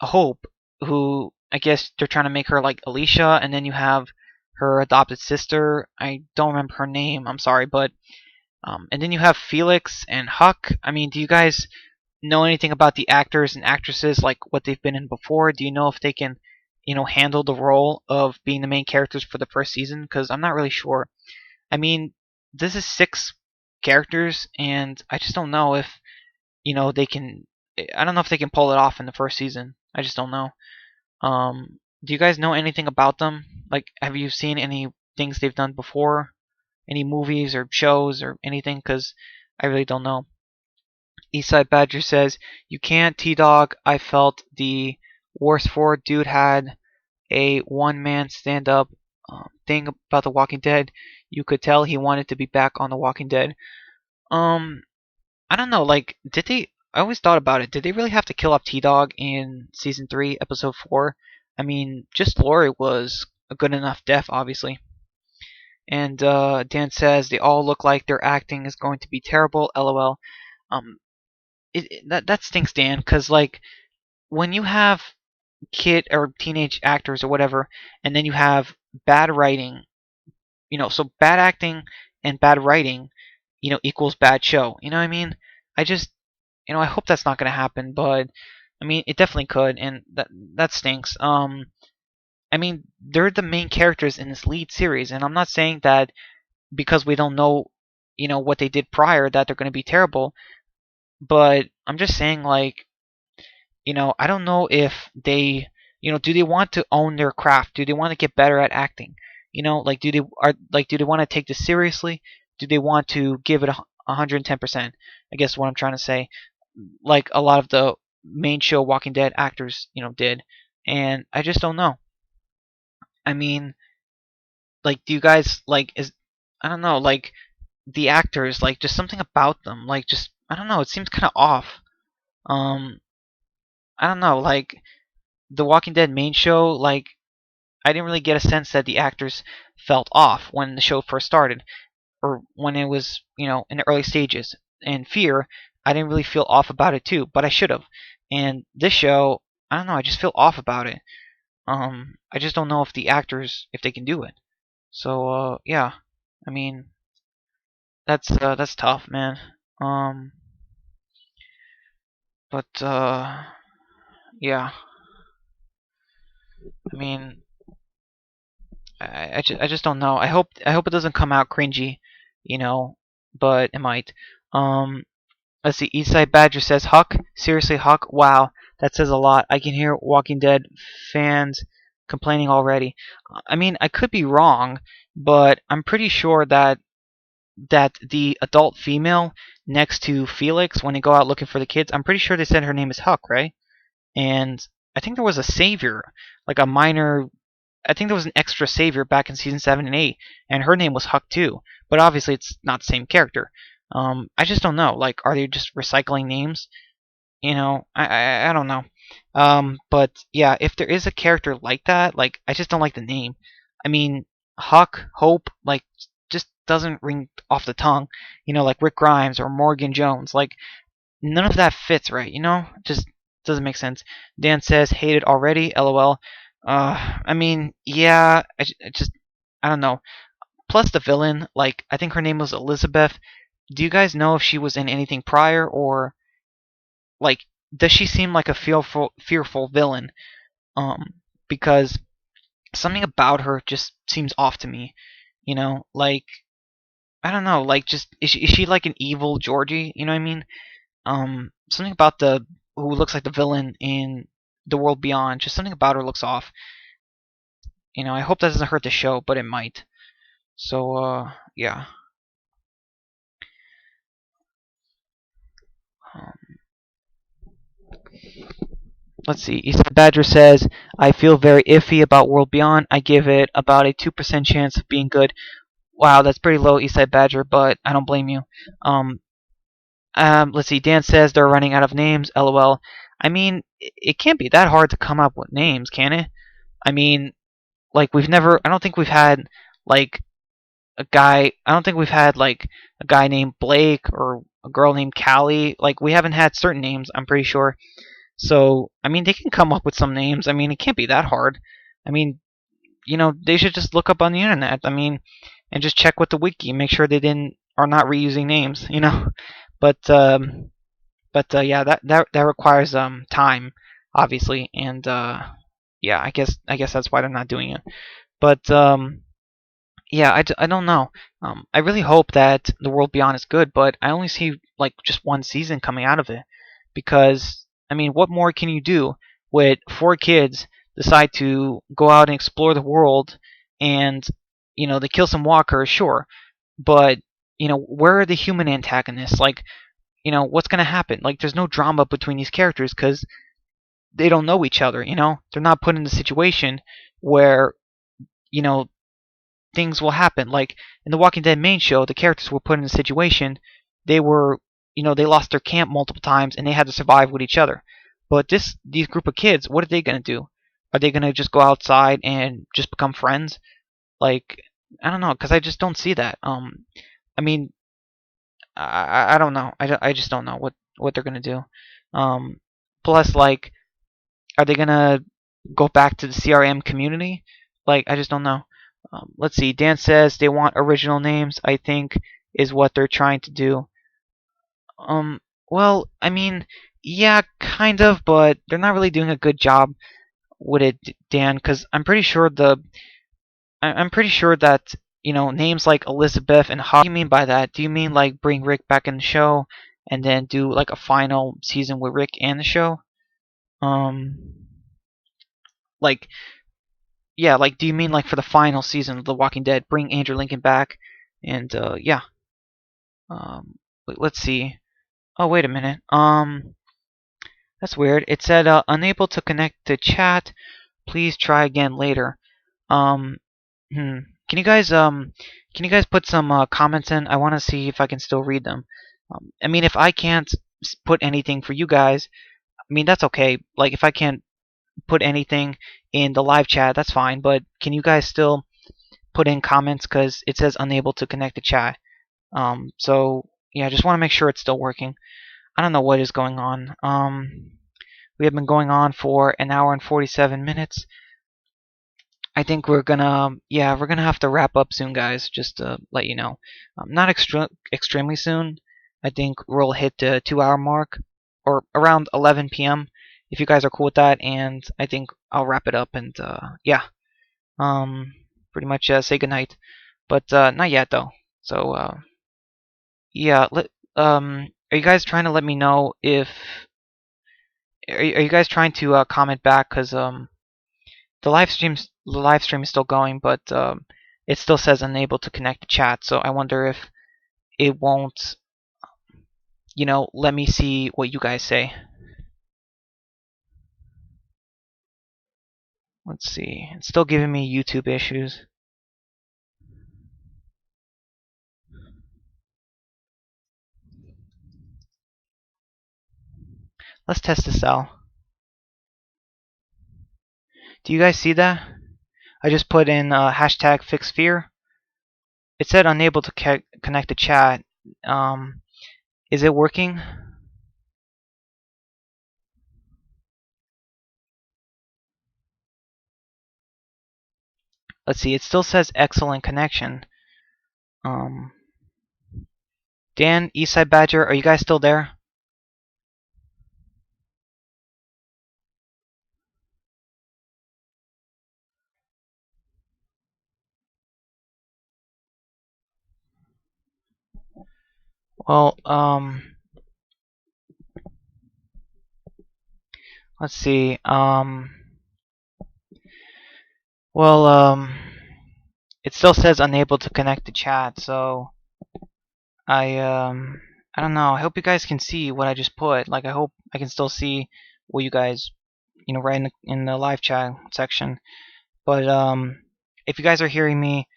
[SPEAKER 1] Hope, who I guess they're trying to make her like Alicia. And then you have her adopted sister. I don't remember her name. I'm sorry, but and then you have Felix and Huck. I mean, do you guys know anything about the actors and actresses, like what they've been in before? Do you know if they can, handle the role of being the main characters for the first season? Because I'm not really sure. I mean, this is 6 characters, and I just don't know if, they can. I don't know if they can pull it off in the first season. I just don't know. Do you guys know anything about them? Like, have you seen any things they've done before? Any movies or shows or anything? Because I really don't know. Eastside Badger says, "You can't, T-Dog. I felt the worst for it. Dude had a one-man stand-up thing about The Walking Dead. You could tell he wanted to be back on The Walking Dead." Um, I don't know. Like, did they? I always thought about it. Did they really have to kill off T-Dog in season 3, episode 4? I mean, just Lori was a good enough death, obviously. And Dan says they all look like their acting is going to be terrible. LOL. Um, that stinks, Dan, because like when you have kid or teenage actors or whatever, and then you have bad writing, so bad acting and bad writing, equals bad show. You know what I mean? I just, I hope that's not gonna happen, but I mean, it definitely could, and that stinks. I mean, they're the main characters in this lead series, and I'm not saying that because we don't know, what they did prior that they're gonna be terrible, but I'm just saying like I don't know if they, do they want to own their craft? Do they want to get better at acting? Like do they want to take this seriously? Do they want to give it 110%? I guess what I'm trying to say, like a lot of the main show Walking Dead actors, did, and I just don't know. I mean, like, do you guys like is I don't know, like the actors, like just something about them, like just I don't know, it seems kind of off. Um, I don't know, like the Walking Dead main show, like I didn't really get a sense that the actors felt off when the show first started, or when it was, in the early stages. And Fear, I didn't really feel off about it too, but I should have. And this show, I don't know, I just feel off about it. I just don't know if the actors, if they can do it. So, yeah, I mean, that's tough, man. Um, but yeah, I mean, I just don't know. I hope it doesn't come out cringy, you know, but it might. Um, let's see. Eastside Badger says, "Huck, seriously, Huck, wow, that says a lot. I can hear Walking Dead fans complaining already." I mean, I could be wrong, but I'm pretty sure that the adult female next to Felix, when they go out looking for the kids, I'm pretty sure they said her name is Huck, right? And I think there was a savior, like a minor. I think there was an extra savior back in season 7 and 8, and her name was Huck too. But obviously, it's not the same character. I just don't know. Like, are they just recycling names? I don't know. But yeah, if there is a character like that, like I just don't like the name. I mean, Huck, Hope, like just doesn't ring off the tongue. Like Rick Grimes or Morgan Jones. Like none of that fits right. Just doesn't make sense. Dan says hated already. LOL. I mean, yeah, I don't know. Plus the villain, like I think her name was Elizabeth. Do you guys know if she was in anything prior, or like does she seem like a fearful villain? Because something about her just seems off to me. Like I don't know, like just is she like an evil Georgie? You know what I mean? Something about the who looks like the villain in The World Beyond. Just something about her looks off. I hope that doesn't hurt the show, but it might. So, yeah. Um, let's see. East Badger says, I feel very iffy about World Beyond. I give it about a 2% chance of being good. Wow, that's pretty low, Eastside Badger, but I don't blame you. Um, let's see. Dan says they're running out of names. LOL. I mean, it can't be that hard to come up with names, can it? I mean, like we've never. I don't think we've had like a guy. I don't think we've had like a guy named Blake or a girl named Callie. Like we haven't had certain names. I'm pretty sure. So I mean, they can come up with some names. I mean, it can't be that hard. I mean, they should just look up on the internet. I mean, and just check with the wiki, make sure they didn't are not reusing names. But yeah, that requires time, obviously, and yeah, I guess that's why they're not doing it. But yeah, I don't know. I really hope that The World Beyond is good, but I only see like just one season coming out of it because I mean, what more can you do with 4 kids decide to go out and explore the world, and they kill some walkers, sure, but where are the human antagonists? Like, what's gonna happen? Like, there's no drama between these characters because they don't know each other. They're not put in the situation where you know things will happen. Like in the Walking Dead main show, the characters were put in a situation. They were, they lost their camp multiple times and they had to survive with each other. But these group of kids, what are they gonna do? Are they gonna just go outside and just become friends? Like, I don't know, because I just don't see that. I mean, I don't know. I just don't know what they're gonna do. Plus, like, are they gonna go back to the CRM community? Like, I just don't know. Let's see. Dan says they want original names. I think is what they're trying to do. Um, well, I mean, yeah, kind of, but they're not really doing a good job with it, Dan. Because I'm pretty sure that names like Elizabeth and Hawk. What do you mean by that? Do you mean like bring Rick back in the show and then do like a final season with Rick and the show? Um, like Yeah, like, do you mean like for the final season of The Walking Dead, bring Andrew Lincoln back, and yeah. Let's see. Oh, wait a minute. That's weird. It said unable to connect to chat. Please try again later. Um, hmm. Can you guys put some comments in? I want to see if I can still read them. I mean, if I can't put anything for you guys, I mean that's okay. Like if I can't put anything in the live chat, that's fine. But can you guys still put in comments because it says unable to connect to chat. So yeah, I just want to make sure it's still working. I don't know what is going on. We have been going on for an hour and 47 minutes. I think we're gonna have to wrap up soon, guys. Just to let you know, not extremely soon. I think we'll hit the 2 hour mark or around 11 p.m. if you guys are cool with that, and I think I'll wrap it up and yeah, pretty much say goodnight. But not yet though. So yeah, are you guys trying to let me know if are you guys trying to comment back? Cause the live stream is still going, but it still says unable to connect to chat. So I wonder if it won't, let me see what you guys say. Let's see. It's still giving me YouTube issues. Let's test this out. Do you guys see that? I just put in hashtag fix fear. It said unable to connect to chat. Is it working? Let's see. It still says excellent connection. Um, Dan, Eastside Badger, are you guys still there? Well, let's see. Well, it still says unable to connect to chat, so I don't know. I hope you guys can see what I just put. Like, I hope I can still see what you guys, write in the live chat section. But if you guys are hearing me,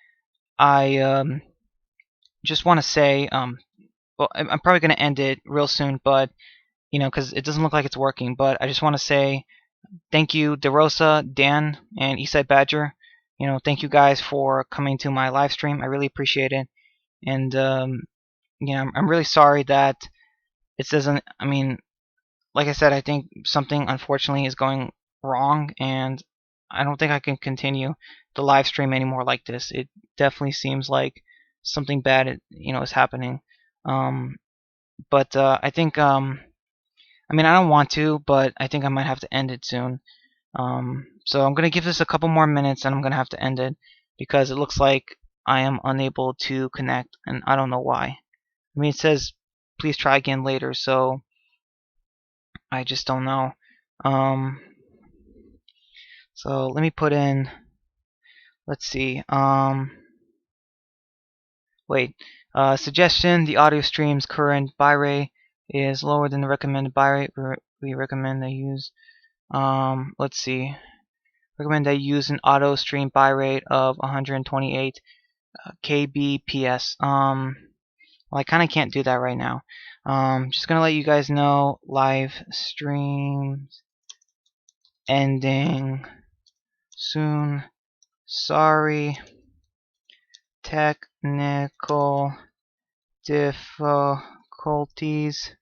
[SPEAKER 1] I just want to say, well, I'm probably gonna end it real soon, but because it doesn't look like it's working. But I just want to say thank you, DeRosa, Dan, and Eastside Badger. Thank you guys for coming to my live stream. I really appreciate it. And I'm really sorry that it doesn't. I mean, like I said, I think something unfortunately is going wrong, and I don't think I can continue the live stream anymore like this. It definitely seems like something bad, is happening. Um, but I think I mean, I don't want to, but I think I might have to end it soon. So I'm gonna give this a couple more minutes, and I'm gonna have to end it because it looks like I am unable to connect, and I don't know why. I mean, it says please try again later, so I just don't know. Um, So let me put in, let's see, wait, suggestion, the audio stream's current bitrate is lower than the recommended bitrate. We recommend they use, let's see, recommend they use an auto stream bitrate of 128 kbps. Well, I kind of can't do that right now. Just gonna let you guys know, live streams ending soon. Sorry, technical difficulties.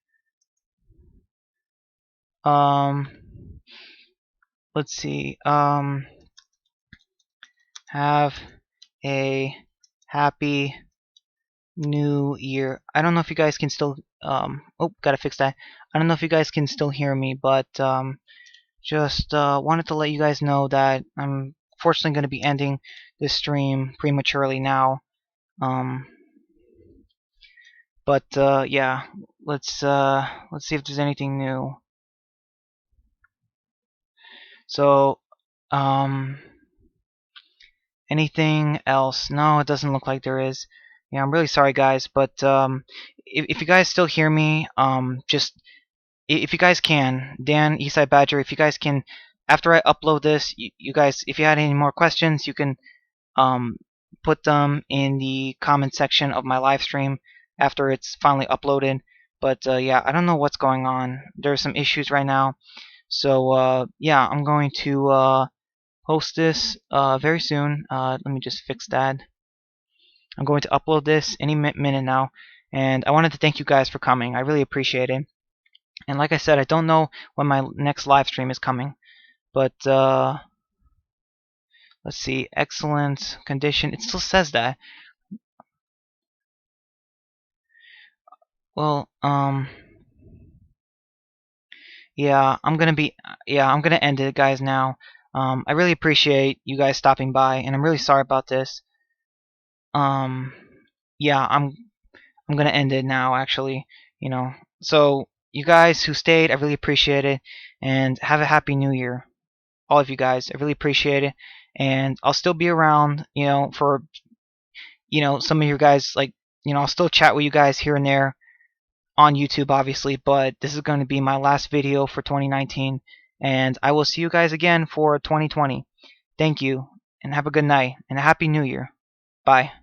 [SPEAKER 1] Let's see. Have a happy new year. I don't know if you guys can still oh, gotta fix that. I don't know if you guys can still hear me, but just wanted to let you guys know that I'm fortunately going to be ending this stream prematurely now. But yeah, let's see if there's anything new. So anything else? No, it doesn't look like there is. Yeah, I'm really sorry, guys, but if you guys still hear me, just if you guys can, Dan, Eastside Badger, if you guys can, after I upload this, you guys, if you had any more questions, you can put them in the comment section of my live stream after it's finally uploaded. But yeah, I don't know what's going on. There are some issues right now. So yeah, I'm going to host this very soon. Let me just fix that. I'm going to upload this any minute now. And I wanted to thank you guys for coming. I really appreciate it. And like I said, I don't know when my next live stream is coming. But let's see, excellent condition. It still says that. Well, yeah, I'm gonna end it, guys. Now, I really appreciate you guys stopping by, and I'm really sorry about this. Um, yeah, I'm gonna end it now, actually. You know, so you guys who stayed, I really appreciate it, and have a happy New Year, all of you guys. I really appreciate it, and I'll still be around, for some of you guys, like, I'll still chat with you guys here and there on YouTube, obviously, but this is going to be my last video for 2019, and I will see you guys again for 2020. Thank you, and have a good night, and a happy New Year. Bye.